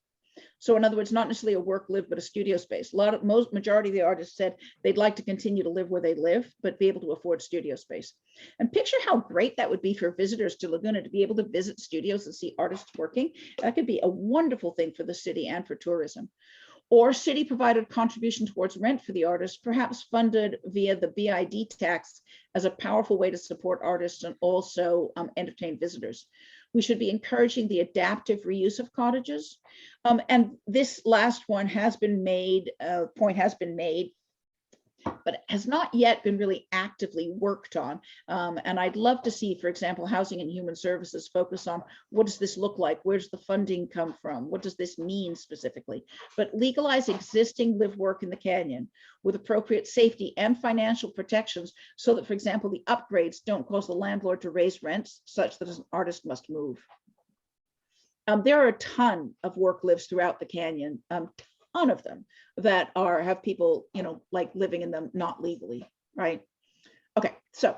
So in other words, not necessarily a work live, but a studio space. Majority of the artists said they'd like to continue to live where they live, but be able to afford studio space. And picture how great that would be for visitors to Laguna to be able to visit studios and see artists working. That could be a wonderful thing for the city and for tourism. Or city provided contribution towards rent for the artists, perhaps funded via the BID tax as a powerful way to support artists and also entertain visitors. We should be encouraging the adaptive reuse of cottages. And this last one has been made, point has been made, but has not yet been really actively worked on. And I'd love to see, for example, Housing and Human Services focus on what does this look like? Where does the funding come from? What does this mean specifically? But legalize existing live work in the canyon with appropriate safety and financial protections so that, for example, the upgrades don't cause the landlord to raise rents such that an artist must move. There are a ton of work lives throughout the canyon, ton of them that have people, like living in them not legally, right? Okay, so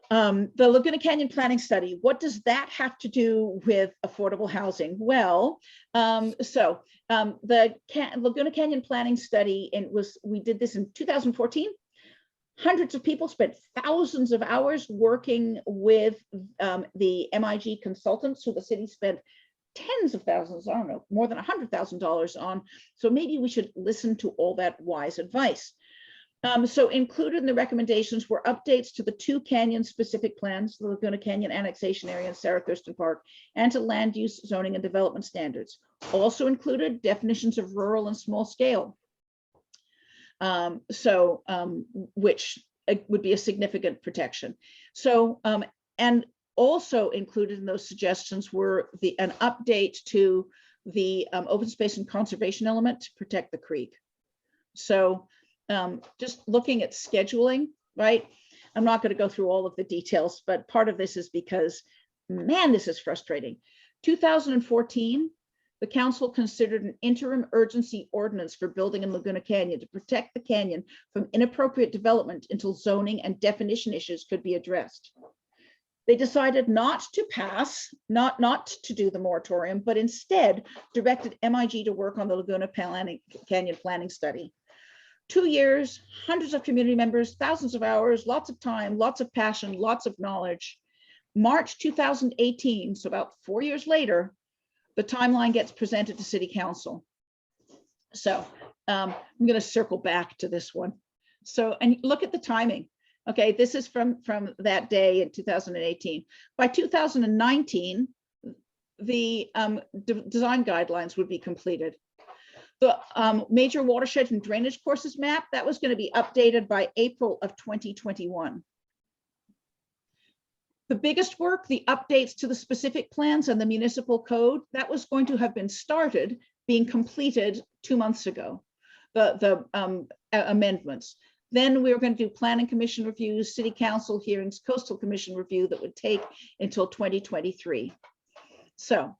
the Laguna Canyon planning study, what does that have to do with affordable housing? Well, the Laguna Canyon planning study, and we did this in 2014. Hundreds of people spent thousands of hours working with the MIG consultants who the city spent tens of thousands, I don't know, more than $100,000 on. So maybe we should listen to all that wise advice. So included in the recommendations were updates to the 2 canyon specific plans, the Laguna Canyon annexation area and Sarah Thurston Park, and to land use, zoning, and development standards. Also included definitions of rural and small scale, which would be a significant protection. So, and also included in those suggestions were an update to the open space and conservation element to protect the creek. So just looking at scheduling, right? I'm not going to go through all of the details, but part of this is because, man, this is frustrating. 2014, the council considered an interim urgency ordinance for building in Laguna Canyon to protect the canyon from inappropriate development until zoning and definition issues could be addressed. They decided not to pass, not to do the moratorium, but instead directed MIG to work on the Laguna Canyon planning study. 2 years, hundreds of community members, thousands of hours, lots of time, lots of passion, lots of knowledge. March 2018, so about 4 years later, the timeline gets presented to City Council. So I'm going to circle back to this one. So, and look at the timing. Okay, this is from that day in 2018. By 2019, the design guidelines would be completed. The major watershed and drainage courses map, that was going to be updated by April of 2021. The biggest work, the updates to the specific plans and the municipal code, that was going to have been started, being completed 2 months ago, the amendments. Then we were going to do planning commission reviews, city council hearings, coastal commission review that would take until 2023. So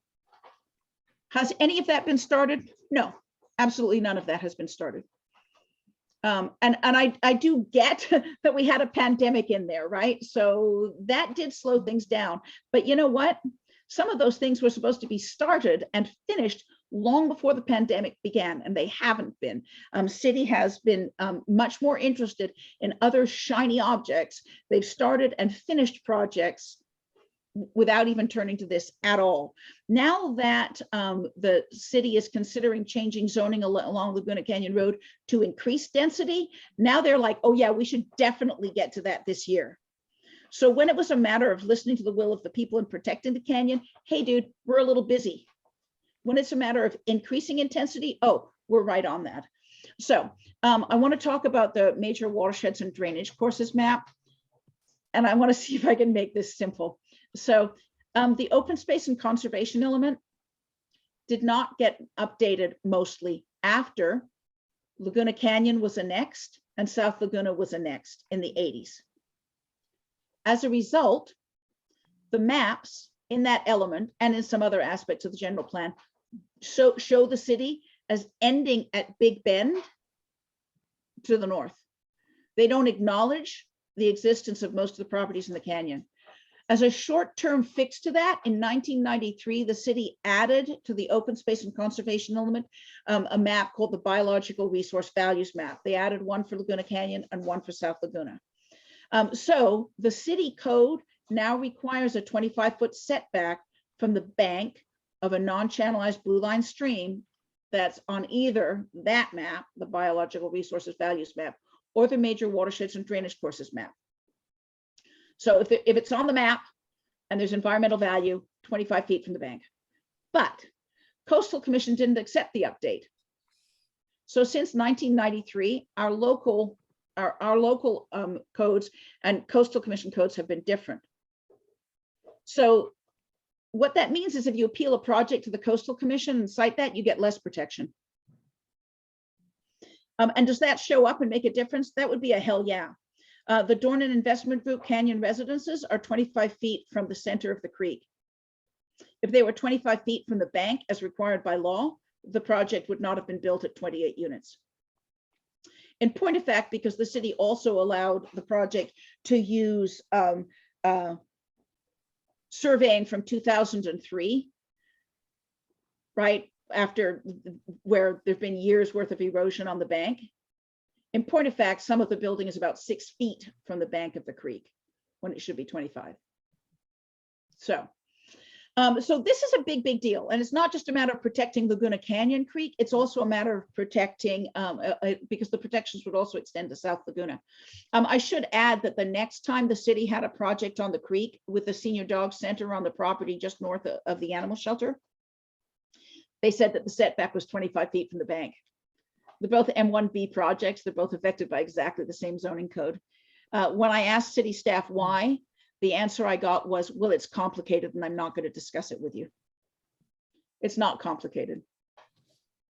has any of that been started? No, absolutely none of that has been started. And I do get that we had a pandemic in there, right? So that did slow things down. But you know what? Some of those things were supposed to be started and finished long before the pandemic began, and they haven't been. City has been much more interested in other shiny objects. They've started and finished projects without even turning to this at all. Now that the city is considering changing zoning along Laguna Canyon Road to increase density, now they're like, oh yeah, we should definitely get to that this year. So when it was a matter of listening to the will of the people and protecting the canyon, hey dude, we're a little busy. When it's a matter of increasing intensity, oh, we're right on that. So I want to talk about the major watersheds and drainage courses map. And I want to see if I can make this simple. So the open space and conservation element did not get updated mostly after Laguna Canyon was annexed and South Laguna was annexed in the 80s. As a result, the maps in that element and in some other aspects of the general plan show the city as ending at Big Bend to the north. They don't acknowledge the existence of most of the properties in the canyon. As a short-term fix to that, in 1993, the city added to the open space and conservation element a map called the Biological Resource Values Map. They added one for Laguna Canyon and one for South Laguna. So the city code now requires a 25-foot setback from the bank of a non-channelized blue line stream that's on either that map, the Biological Resources Values Map, or the major watersheds and drainage courses map. So if it's on the map and there's environmental value, 25 feet from the bank. But Coastal Commission didn't accept the update. So since 1993, our local codes and Coastal Commission codes have been different. So what that means is if you appeal a project to the Coastal Commission and cite that, you get less protection. And does that show up and make a difference? That would be a hell yeah. The Dornan Investment Group Canyon residences are 25 feet from the center of the creek. If they were 25 feet from the bank as required by law, the project would not have been built at 28 units. In point of fact, because the city also allowed the project to use surveying from 2003, right? After where there've been years worth of erosion on the bank. In point of fact, some of the building is about 6 feet from the bank of the creek when it should be 25. So this is a big deal. And it's not just a matter of protecting Laguna Canyon Creek, it's also a matter of protecting, because the protections would also extend to South Laguna. I should add that the next time the city had a project on the creek with the senior dog center on the property just north of the animal shelter, they said that the setback was 25 feet from the bank. They're both M1B projects. They're both affected by exactly the same zoning code. When I asked city staff why, the answer I got was, well, it's complicated and I'm not going to discuss it with you. It's not complicated.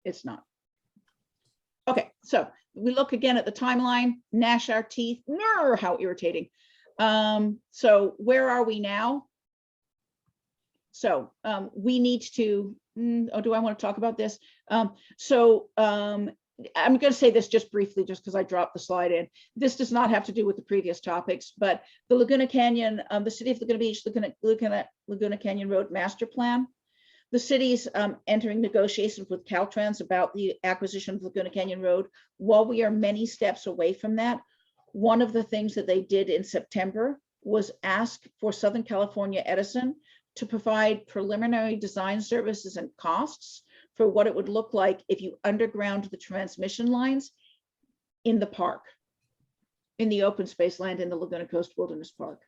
It's not. Okay, so we look again at the timeline, gnash our teeth, how irritating. So where are we now? So we need to, do I want to talk about this? I'm going to say this just briefly, just because I dropped the slide in. This does not have to do with the previous topics, but the Laguna Canyon, the City of Laguna Beach, Laguna Canyon Road Master Plan. The city's entering negotiations with Caltrans about the acquisition of Laguna Canyon Road. While we are many steps away from that, one of the things that they did in September was ask for Southern California Edison to provide preliminary design services and costs for what it would look like if you underground the transmission lines in the park, in the open space land in the Laguna Coast Wilderness Park.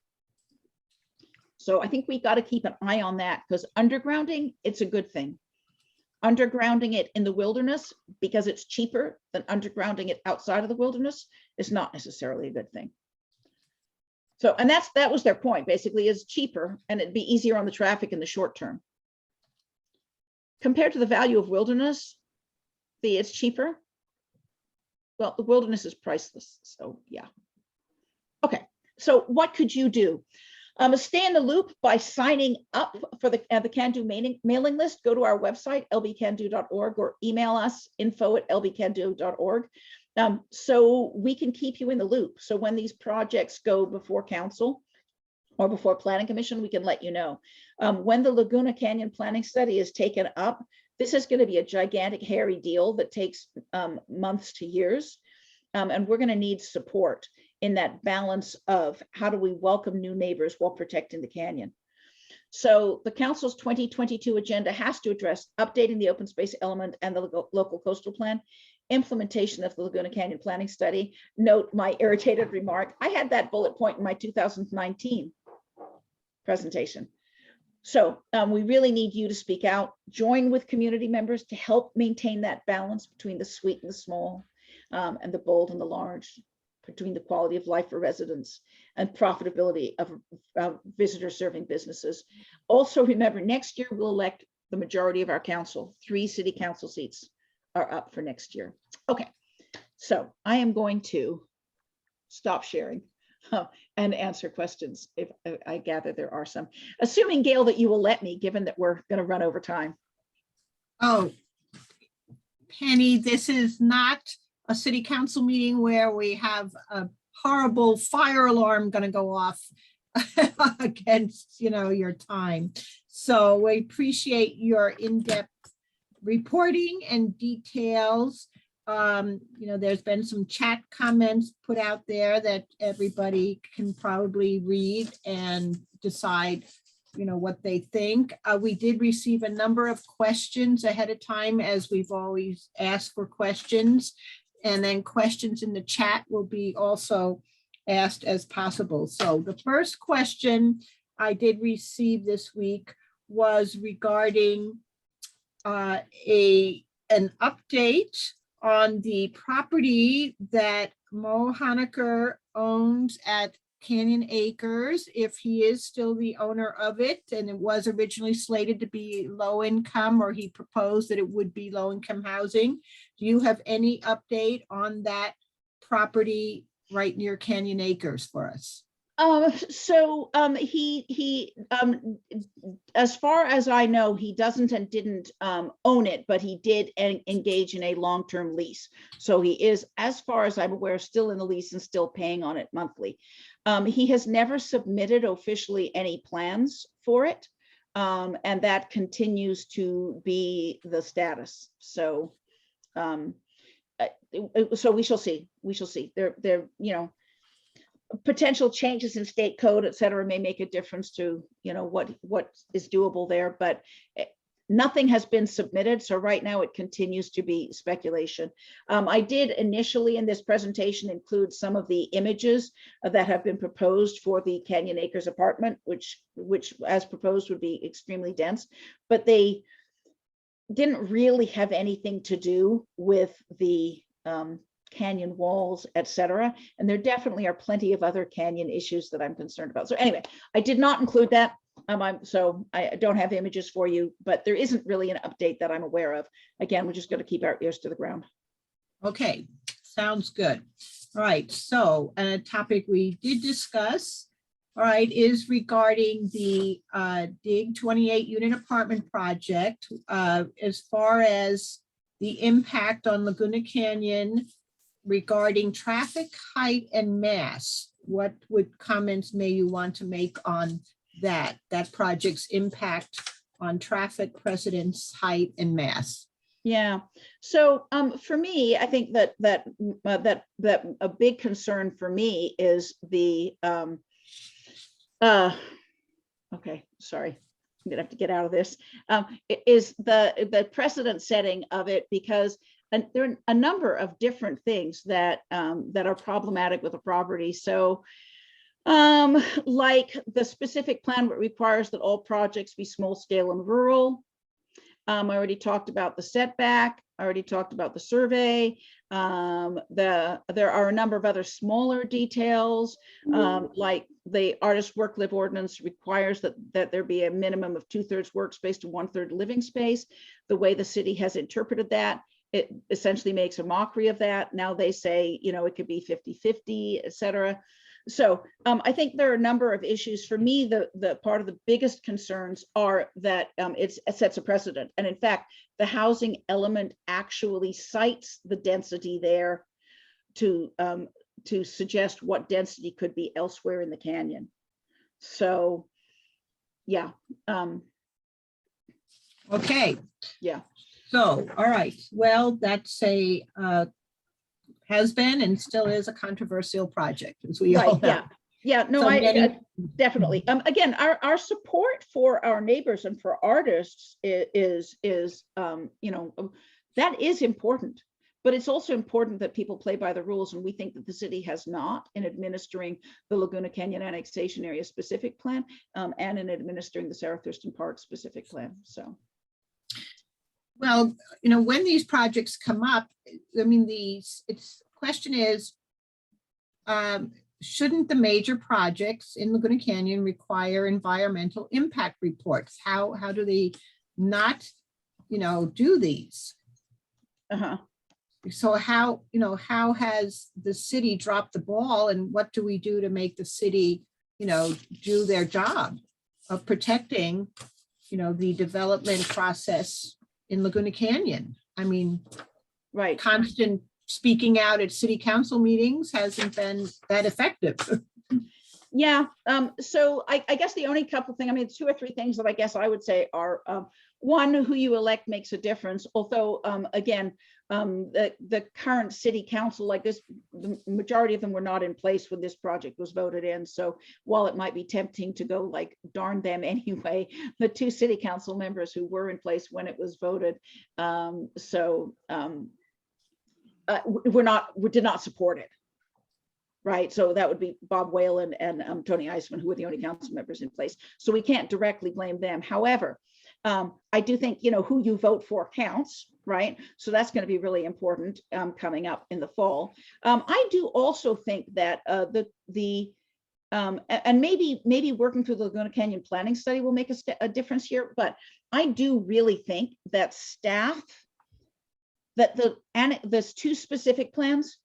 So I think we got to keep an eye on that, because undergrounding, it's a good thing. Undergrounding it in the wilderness because it's cheaper than undergrounding it outside of the wilderness is not necessarily a good thing. So, and that was their point, basically, is cheaper and it'd be easier on the traffic in the short term. Compared to the value of wilderness, it's cheaper. Well, the wilderness is priceless, so yeah. Okay, so what could you do? Stay in the loop by signing up for the CANDO mailing list. Go to our website, lbcando.org, or email us, info@lbcando.org, so we can keep you in the loop. So when these projects go before council or before planning commission, we can let you know. When the Laguna Canyon planning study is taken up, this is going to be a gigantic, hairy deal that takes months to years. And we're going to need support in that balance of how do we welcome new neighbors while protecting the canyon. So the council's 2022 agenda has to address updating the open space element and the local coastal plan, implementation of the Laguna Canyon planning study. Note my irritated remark. I had that bullet point in my 2019 presentation. So we really need you to speak out, join with community members to help maintain that balance between the sweet and the small, and the bold and the large, between the quality of life for residents and profitability of visitor serving businesses. Also remember, next year we'll elect the majority of our council. 3 city council seats are up for next year. Okay, so I am going to stop sharing and answer questions if I gather there are some. Assuming, Gail, that you will let me, given that we're going to run over time. Oh, Penny, this is not a city council meeting where we have a horrible fire alarm going to go off against, your time. So we appreciate your in-depth reporting and details. There's been some chat comments put out there that everybody can probably read and decide, what they think. We did receive a number of questions ahead of time, as we've always asked for questions. And then questions in the chat will be also asked as possible. So the first question I did receive this week was regarding an update on the property that Mo Honecker owns at Canyon Acres, if he is still the owner of it, and it was originally slated to be low income, or he proposed that it would be low income housing. Do you have any update on that property right near Canyon Acres for us? He as far as I know, he doesn't and didn't own it, but he did engage in a long-term lease. So he is, as far as I'm aware, still in the lease and still paying on it monthly. He has never submitted officially any plans for it, and that continues to be the status. So, so we shall see. We shall see. There, potential changes in state code, et cetera, may make a difference to, what is doable there, but nothing has been submitted. So right now it continues to be speculation. I did initially in this presentation include some of the images that have been proposed for the Canyon Acres apartment, which as proposed would be extremely dense, but they didn't really have anything to do with the canyon walls, et cetera. And there definitely are plenty of other canyon issues that I'm concerned about. So anyway, I did not include that. So I don't have images for you, but there isn't really an update that I'm aware of. Again, we're just going to keep our ears to the ground. Okay, sounds good. All right, so a topic we did discuss, all right, is regarding the DIG 28 unit apartment project, as far as the impact on Laguna Canyon regarding traffic, height, and mass. What comments may you want to make on that project's impact on traffic, precedence, height, and mass? Yeah. So for me, I think that a big concern for me is the okay, sorry. gonna have to get out of this, is the precedent setting of it, because there are a number of different things that that are problematic with the property. So like the specific plan requires that all projects be small scale and rural. I already talked about the setback. I already talked about the survey. There are a number of other smaller details, like the artist work live ordinance requires that there be a minimum of 2/3 workspace to 1/3 living space. The way the city has interpreted that, it essentially makes a mockery of that. Now they say, you know, it could be 50-50, et cetera. So I think there are a number of issues. For me, the part of the biggest concerns are that it sets a precedent. And in fact, the housing element actually cites the density there to suggest what density could be elsewhere in the canyon. So, yeah. Okay. Yeah. So, all right. Well, that's a has been and still is a controversial project, as we all Right, know. yeah, no, So many- definitely. Again, our support for our neighbors and for artists is you know, that is important. But it's also important that people play by the rules, and we think that the city has not in administering the Laguna Canyon Annexation Area Specific Plan and in administering the Sarah Thurston Park Specific Plan. So. Well, you know, when these projects come up, I mean, question is, shouldn't the major projects in Laguna Canyon require environmental impact reports? How do they not, you know, do these? So how, you know, how has the city dropped the ball, and what do we do to make the city, you know, do their job of protecting, you know, the development process in Laguna Canyon? I mean, Right. Constant speaking out at city council meetings hasn't been that effective. Yeah, so I guess the only couple things, I mean, 2 or 3 things that I guess I would say are, one, who you elect makes a difference. Although, again, the current city council, like this, the majority of them were not in place when this project was voted in. So while it might be tempting to go like, darn them anyway, the 2 city council members who were in place when it was voted, we did not support it. Right, so that would be Bob Whalen and Tony Eisman, who were the only council members in place. So we can't directly blame them. However, I do think, you know, who you vote for counts, right? So that's going to be really important coming up in the fall. I do also think that and maybe working through the Laguna Canyon planning study will make a difference here, but I do really think that staff, that there's 2 specific plans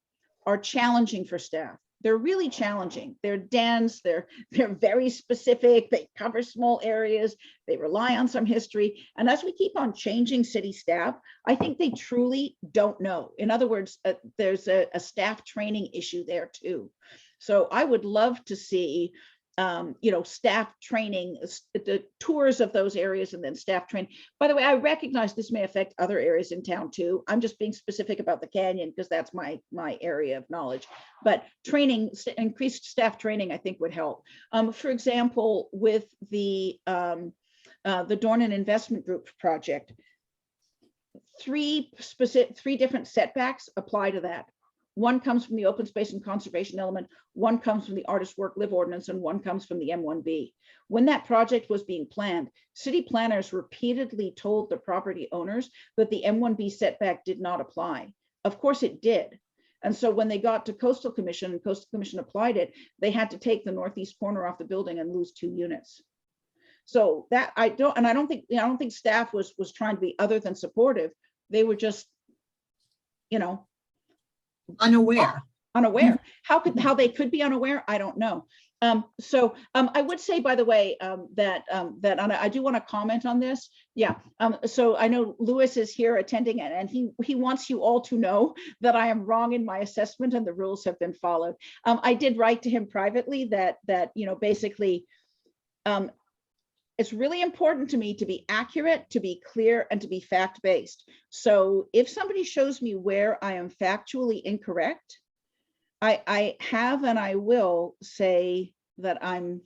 are challenging for staff. They're really challenging. They're dense, they're very specific, they cover small areas, they rely on some history. And as we keep on changing city staff, I think they truly don't know. In other words, there's a staff training issue there too. So I would love to see you know, staff training, the tours of those areas, and then staff training. By the way, I recognize this may affect other areas in town too. I'm just being specific about the canyon because that's my area of knowledge. But training, increased staff training, I think would help. For example, with the Dornan Investment Group project, 3 different setbacks apply to that. One comes from the open space and conservation element, one comes from the artist work live ordinance, and one comes from the M1B. When that project was being planned, city planners repeatedly told the property owners that the M1B setback did not apply. Of course it did. And so when they got to Coastal Commission and Coastal Commission applied it, they had to take the northeast corner off the building and lose 2 units. So that I don't think staff was trying to be other than supportive. They were just, you know, unaware. How they could be unaware, I don't know. I would say, by the way, that I do want to comment on this. Yeah. So I know Louis is here attending, and he wants you all to know that I am wrong in my assessment and the rules have been followed. I did write to him privately that you know, basically, it's really important to me to be accurate, to be clear, and to be fact-based. So if somebody shows me where I am factually incorrect, I have and I will say that I'm,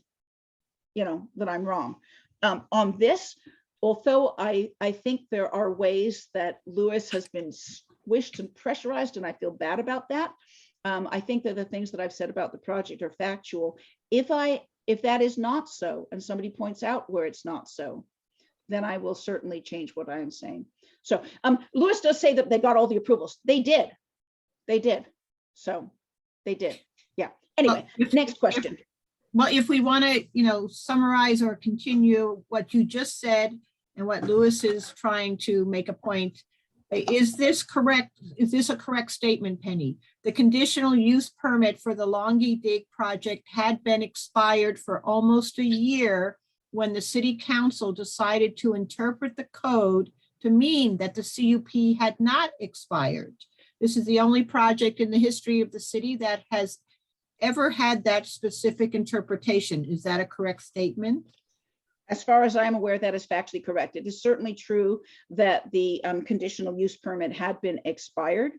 you know, that I'm wrong. on this, although I think there are ways that Lewis has been squished and pressurized, and I feel bad about that. I think that the things that I've said about the project are factual. If that is not so, and somebody points out where it's not so, then I will certainly change what I am saying. So Lewis does say that they got all the approvals. They did. So they did. Yeah. Anyway, next question. Well, if we want to, summarize or continue what you just said and what Lewis is trying to make a point, is this correct? Is this a correct statement, Penny? The conditional use permit for the Longy Dig project had been expired for almost a year when the city council decided to interpret the code to mean that the CUP had not expired. This is the only project in the history of the city that has ever had that specific interpretation. Is that a correct statement? As far as I'm aware, that is factually correct. It is certainly true that the conditional use permit had been expired.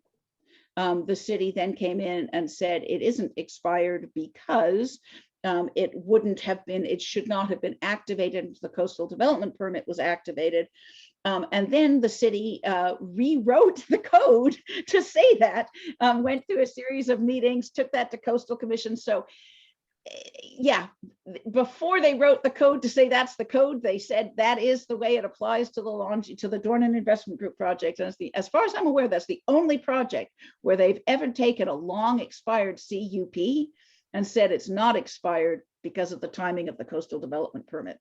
The city then came in and said it isn't expired because it should not have been activated until the coastal development permit was activated. And then the city rewrote the code to say that, went through a series of meetings, took that to coastal commission. So yeah, before they wrote the code to say that's the code, they said that is the way it applies to the Dornan Investment Group project. And as far as I'm aware, that's the only project where they've ever taken a long expired CUP and said it's not expired because of the timing of the coastal development permit.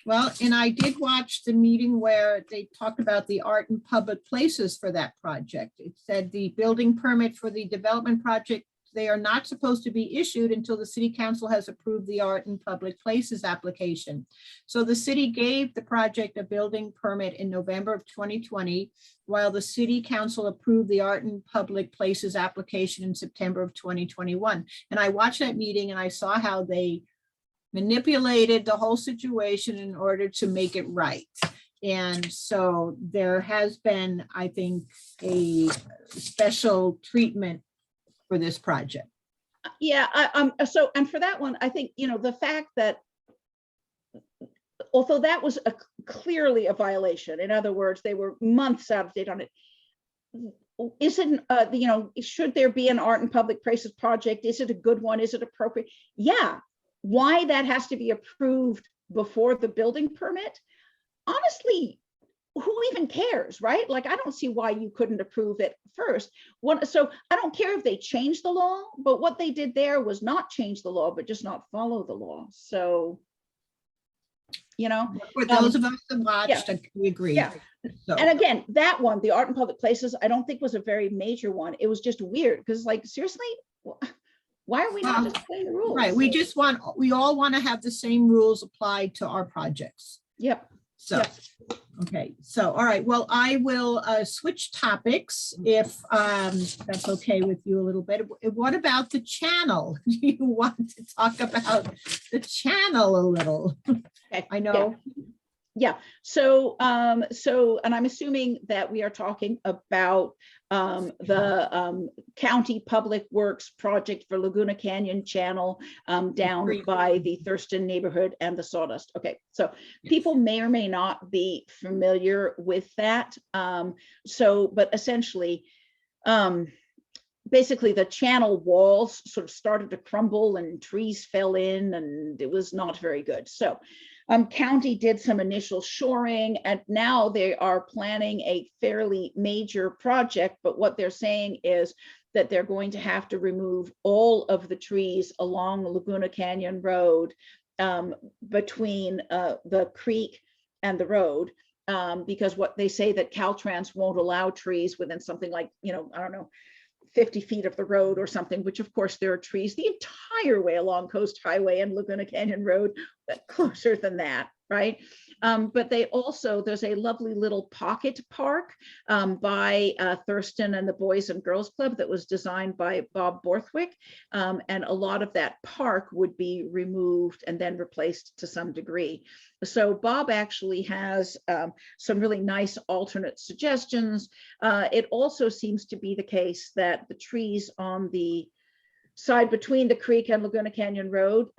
Well, and I did watch the meeting where they talked about the art and public places for that project. It said the building permit for the development project, they are not supposed to be issued until the city council has approved the art and public places application. So the city gave the project a building permit in November of 2020, while the city council approved the art and public places application in September of 2021. And I watched that meeting and I saw how they manipulated the whole situation in order to make it right. And so there has been, I think, a special treatment for this project. Yeah, and for that one, I think, the fact that although that was clearly a violation, in other words, they were months out of date on it, isn't, should there be an art and public places project? Is it a good one? Is it appropriate? Yeah. Why that has to be approved before the building permit? Honestly, who even cares, right? Like, I don't see why you couldn't approve it first. So I don't care if they changed the law, but what they did there was not change the law, but just not follow the law. So, For those of us that watched, yeah. we agree. Yeah. So. And again, that one, the art and public places, I don't think was a very major one. It was just weird because, like, seriously, why are we not just playing the rules? Right, we all want to have the same rules applied to our projects. Yep. So, Yep. Okay, so, all right, well, I will switch topics if that's okay with you a little bit. What about the channel? Do you want to talk about the channel a little? Okay. I know. Yeah. So, and I'm assuming that we are talking about the county public works project for Laguna Canyon channel down by the Thurston neighborhood and the Sawdust. Okay, so people may or may not be familiar with that. But essentially, basically the channel walls sort of started to crumble and trees fell in and it was not very good. So county did some initial shoring and now they are planning a fairly major project, but what they're saying is that they're going to have to remove all of the trees along Laguna Canyon Road between the creek and the road because what they say that Caltrans won't allow trees within something like, I don't know, 50 feet of the road or something, which of course there are trees the entire way along Coast Highway and Laguna Canyon Road, but closer than that, right? But they also, there's a lovely little pocket park by Thurston and the Boys and Girls Club that was designed by Bob Borthwick. And a lot of that park would be removed and then replaced to some degree. So Bob actually has some really nice alternate suggestions. It also seems to be the case that the trees on the side between the creek and Laguna Canyon Road,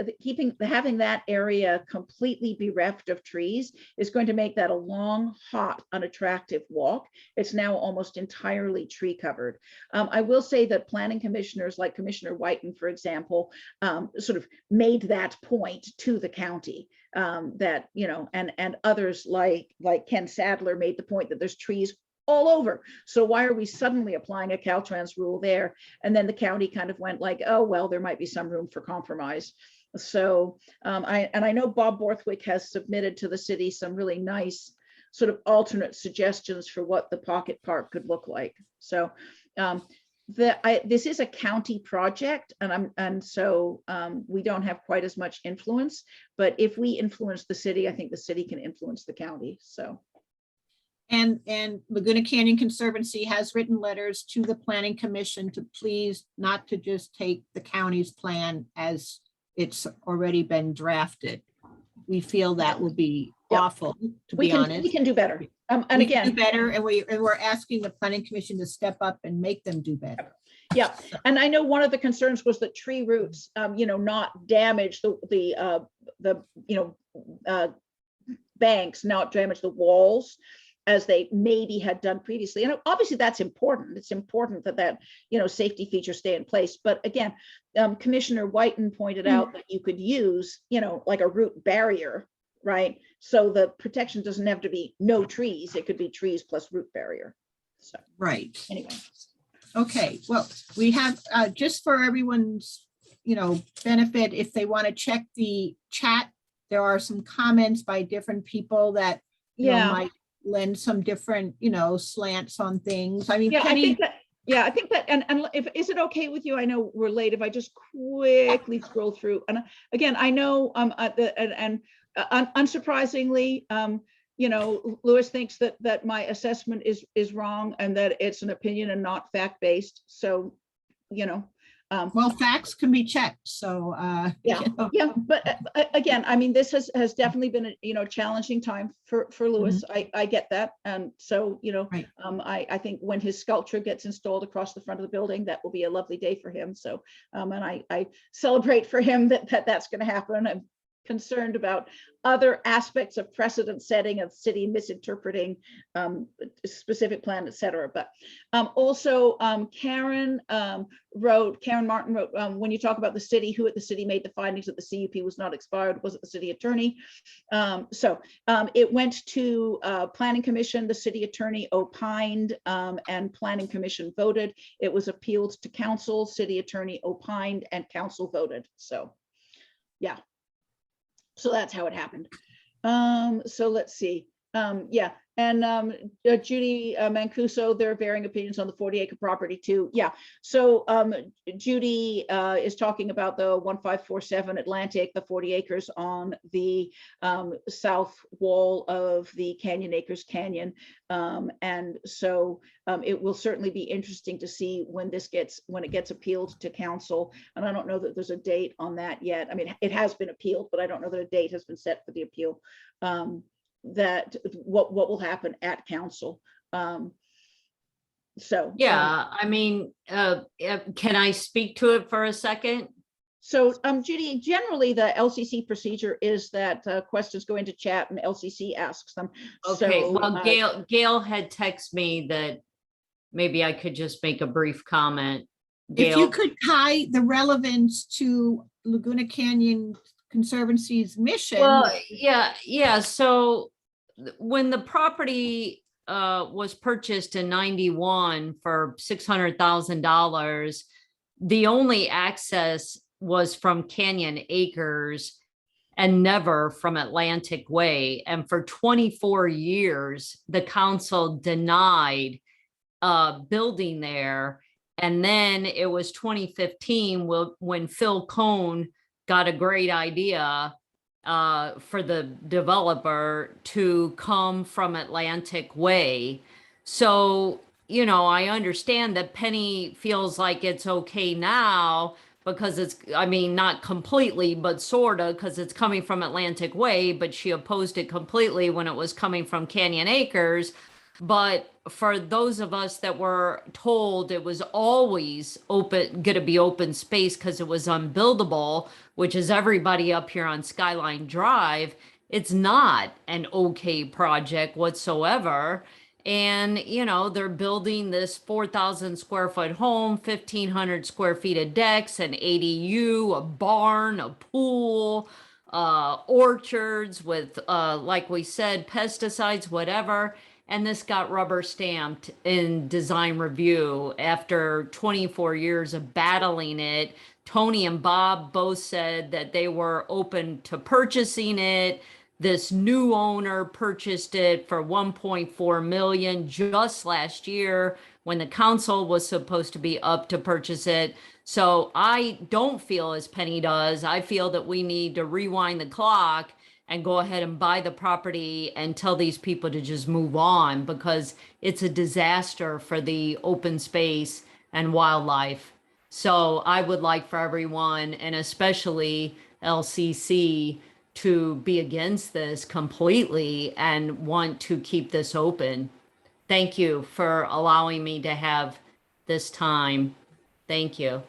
having that area completely bereft of trees is going to make that a long, hot, unattractive walk. It's now almost entirely tree covered. I will say that planning commissioners like Commissioner Whiten, for example, sort of made that point to the county, that, you know, and others like Ken Sadler made the point that there's trees all over. So why are we suddenly applying a Caltrans rule there? And then the county kind of went like, oh, well, there might be some room for compromise. So I know Bob Borthwick has submitted to the city some really nice sort of alternate suggestions for what the pocket park could look like. So this is a county project, and so we don't have quite as much influence, but if we influence the city, I think the city can influence the county. So. And Laguna Canyon Conservancy has written letters to the Planning Commission to please not to just take the county's plan as it's already been drafted. We feel that would be awful, to be honest. We can do better. And We can again, do better, and we're asking the Planning Commission to step up and make them do better. yeah, and I know one of the concerns was that tree roots, you know, not damage the banks, not damage the walls, as they maybe had done previously. And obviously that's important. It's important that you know, safety features stay in place. But again, Commissioner Whiten pointed out that you could use, you know, like a root barrier, right? So the protection doesn't have to be no trees. It could be trees plus root barrier. So Right. anyway. Okay, well, we have, just for everyone's, you know, benefit, if they want to check the chat, there are some comments by different people that, you know, Yeah. might lend some different, you know, slants on things. I mean, Yeah, Penny, I think that, and if, is it okay with you? I know we're late. If I just quickly scroll through, and again, I know, unsurprisingly, you know, Lewis thinks that my assessment is wrong and that it's an opinion and not fact-based. So, you know, well, facts can be checked, so. yeah, you know. yeah, but again, I mean, this has definitely been a, you know, challenging time for Lewis. I get that, and so, you know, Right. I think when his sculpture gets installed across the front of the building, that will be a lovely day for him. So, and I celebrate for him that's going to happen. I'm concerned about other aspects of precedent setting of city misinterpreting specific plan, et cetera. But also Karen Martin wrote, when you talk about the city, who at the city made the findings that the CUP was not expired? Was it the city attorney? It went to Planning Commission, the city attorney opined, and Planning Commission voted. It was appealed to council, city attorney opined, and council voted. So yeah. So that's how it happened. So let's see. Yeah, and Judy Mancuso, there are varying opinions on the 40-acre property too. Yeah, so Judy is talking about the 1547 Atlantic, the 40 acres on the south wall of the Canyon Acres Canyon. And so it will certainly be interesting to see when it gets appealed to council. And I don't know that there's a date on that yet. I mean, it has been appealed, but I don't know that a date has been set for the appeal. That what will happen at council. So yeah, I mean, can I speak to it for a second? So Judy, generally the LCC procedure is that questions go into chat and LCC asks them. Okay, So, well, Gail had texted me that maybe I could just make a brief comment. If you Gail, could tie the relevance to Laguna Canyon Conservancy's mission. well, yeah. So when the property was purchased in 91 for $600,000, the only access was from Canyon Acres and never from Atlantic Way. And for 24 years, the council denied building there. And then it was 2015 when Phil Cohn got a great idea for the developer to come from Atlantic Way. So, you know, I understand that Penny feels like it's okay now because it's, I mean, not completely, but sort of, because it's coming from Atlantic Way, but she opposed it completely when it was coming from Canyon Acres. But for those of us that were told it was always open, going to be open space because it was unbuildable, which is everybody up here on Skyline Drive, it's not an okay project whatsoever. And, you know, they're building this 4,000 square foot home, 1,500 square feet of decks, an ADU, a barn, a pool, orchards with, like we said, pesticides, whatever. And this got rubber stamped in design review after 24 years of battling it. Tony and Bob both said that they were open to purchasing it. This new owner purchased it for 1.4 million just last year when the council was supposed to be up to purchase it. So I don't feel as Penny does. I feel that we need to rewind the clock and go ahead and buy the property and tell these people to just move on, because it's a disaster for the open space and wildlife. So I would like for everyone, and especially LCC, to be against this completely and want to keep this open. Thank you for allowing me to have this time. Thank you.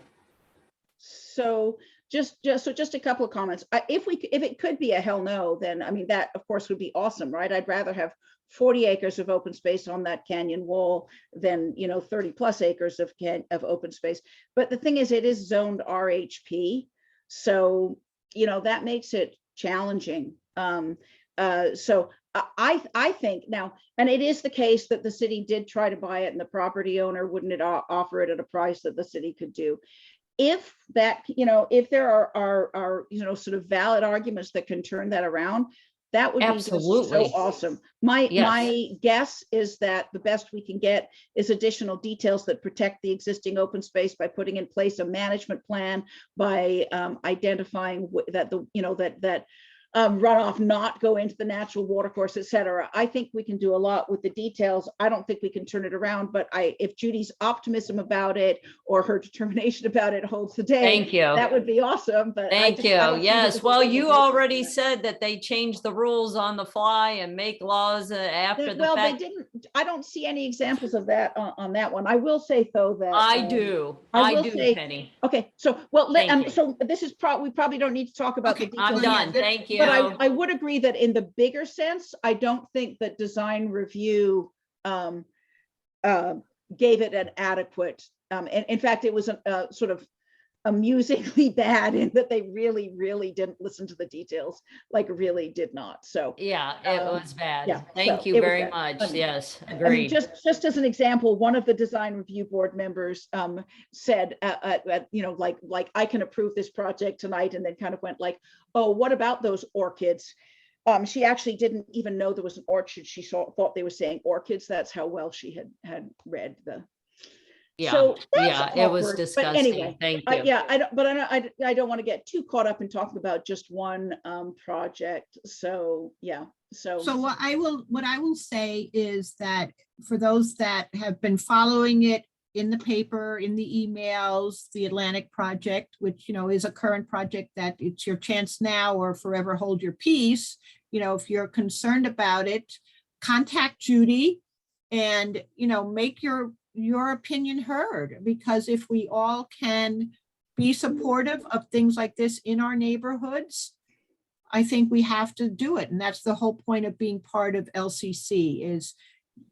So just a couple of comments. If it could be a hell no, then I mean, that of course would be awesome, right? I'd rather have 40 acres of open space on that canyon wall than, 30 plus acres of open space. But the thing is, it is zoned RHP. So, that makes it challenging. So I think now, and it is the case that the city did try to buy it and the property owner wouldn't offer it at a price that the city could do. If that, if there are sort of valid arguments that can turn that around, that would be just so awesome. My guess is that the best we can get is additional details that protect the existing open space by putting in place a management plan, by identifying that that runoff not go into the natural watercourse, et cetera. I think we can do a lot with the details. I don't think we can turn it around, but if Judy's optimism about it or her determination about it holds today, thank you. That would be awesome. But thank you. Yes. Well, you already said that they changed the rules on the fly and make laws after the fact. They didn't. I don't see any examples of that on that one. I will say though that I do, Penny. Okay. So so this is we probably don't need to talk about the details. I'm done. Thank you. But I would agree that in the bigger sense, I don't think that design review gave it an adequate. And in fact, it was sort of amusingly bad in that they really didn't listen to the details, like really did not. So yeah, it was bad. Yeah, thank you very much. Yes, agreed. I mean, just as an example, one of the design review board members said, like I can approve this project tonight, and then kind of went like, oh, what about those orchids? She actually didn't even know there was an orchard. She thought they were saying orchids. That's how well she had read the. Yeah, so it was disgusting. But anyway, thank you. I don't want to get too caught up in talking about just one project. So yeah. So what I will say is that for those that have been following it in the paper, in the emails, the Atlantic project, which is a current project that it's your chance now or forever hold your peace. If you're concerned about it, contact Judy and make your opinion heard, because if we all can be supportive of things like this in our neighborhoods, I think we have to do it. And that's the whole point of being part of LCC is,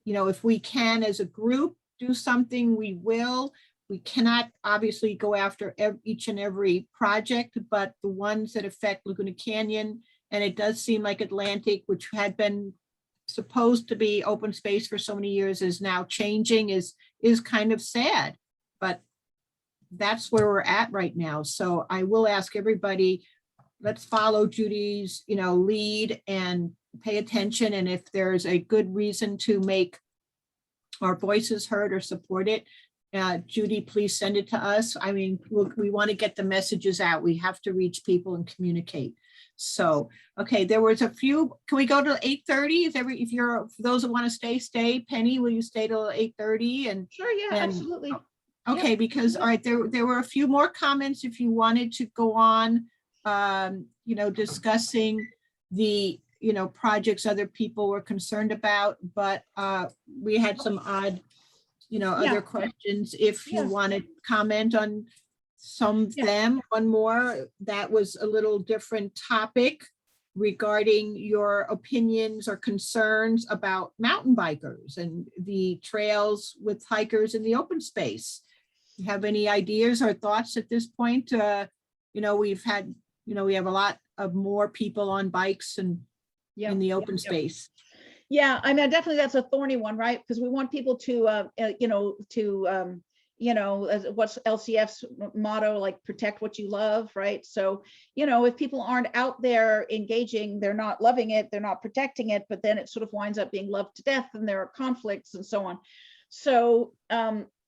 if we can as a group do something, we will. We cannot obviously go after each and every project, but the ones that affect Laguna Canyon, and it does seem like Atlantic, which had been supposed to be open space for so many years, is now changing, is kind of sad, but that's where we're at right now. So I will ask everybody, let's follow Judy's lead and pay attention, and if there's a good reason to make our voices heard or support it, Judy, please send it to us. I mean, we want to get the messages out. We have to reach people and communicate. So, okay, there was a few. Can we go to 8:30? If you're, for those that want to stay. Penny, will you stay till 8:30? And sure, yeah, absolutely. Okay, because all right, there were a few more comments if you wanted to go on, discussing the projects other people were concerned about, but we had some odd, Yeah. other questions. If you Yeah. want to comment on some of Yeah. them, one more, that was a little different topic regarding your opinions or concerns about mountain bikers and the trails with hikers in the open space. You have any ideas or thoughts at this point? We've had, we have a lot of more people on bikes and Yeah. in the open Yep. space. Yeah, I mean, definitely that's a thorny one, right? Because we want people to, as what's LCF's motto, like protect what you love, right? So, if people aren't out there engaging, they're not loving it, they're not protecting it, but then it sort of winds up being loved to death and there are conflicts and so on. So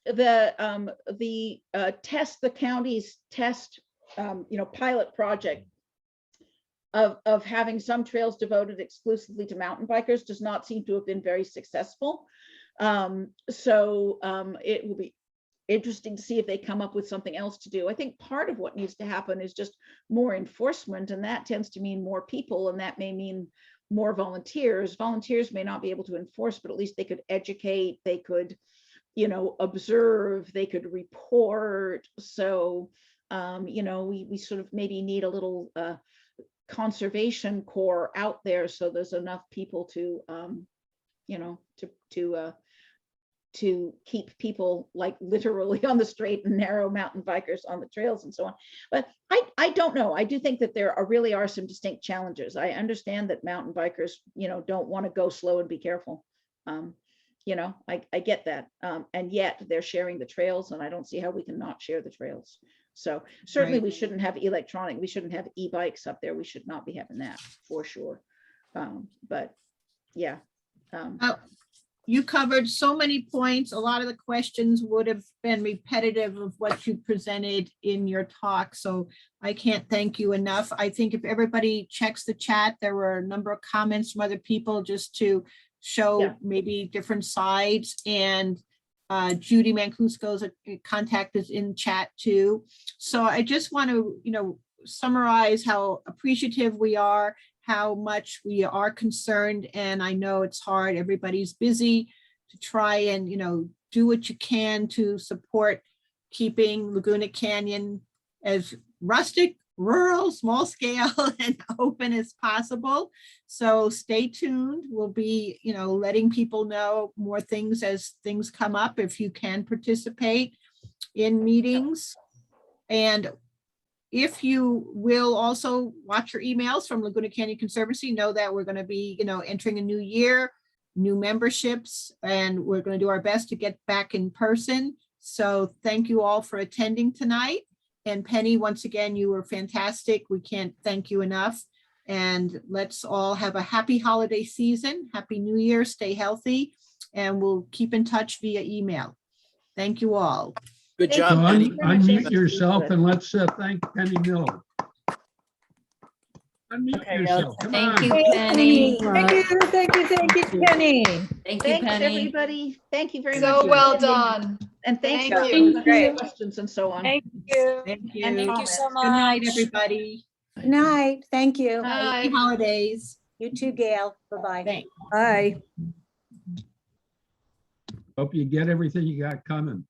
the county's test, pilot project of having some trails devoted exclusively to mountain bikers does not seem to have been very successful. So it will be interesting to see if they come up with something else to do. I think part of what needs to happen is just more enforcement, and that tends to mean more people, and that may mean more volunteers. Volunteers may not be able to enforce, but at least they could educate, they could, observe, they could report. So, we sort of maybe need a little conservation corps out there, so there's enough people to to keep people like literally on the straight and narrow, mountain bikers on the trails and so on. But I don't know. I do think that there really are some distinct challenges. I understand that mountain bikers, don't want to go slow and be careful. I get that. And yet they're sharing the trails, and I don't see how we can not share the trails. So certainly Right. we shouldn't have we shouldn't have e-bikes up there. We should not be having that for sure. But yeah. You covered so many points. A lot of the questions would have been repetitive of what you presented in your talk. So I can't thank you enough. I think if everybody checks the chat, there were a number of comments from other people just to show maybe different sides. And Judy Mancuso's contact is in chat too. So I just want to, summarize how appreciative we are, how much we are concerned. And I know it's hard. Everybody's busy to try and, do what you can to support keeping Laguna Canyon as rustic, rural, small scale and open as possible. So stay tuned. We'll be, letting people know more things as things come up, if you can participate in meetings. And if you will also watch your emails from Laguna Canyon Conservancy, know that we're going to be, entering a new year, new memberships, and we're going to do our best to get back in person. So thank you all for attending tonight. And Penny, once again, you were fantastic. We can't thank you enough. And let's all have a happy holiday season. Happy New Year. Stay healthy. And we'll keep in touch via email. Thank you all. Good Thank job, So Penny. unmute yourself and let's thank Penny Milne. Unmute Okay, yourself. Come Thank on. you, Penny. Thank you, Penny. Thank you, Thanks, Penny. everybody. Thank you very much. So for well attending. done. And thanks Thank for you. the Great. questions and so on. Thank you. Thank you. And Good comments. night, everybody. Good night. Thank you. Happy holidays. You too, Gail. Bye-bye. Thanks. Bye. Hope you get everything you got coming.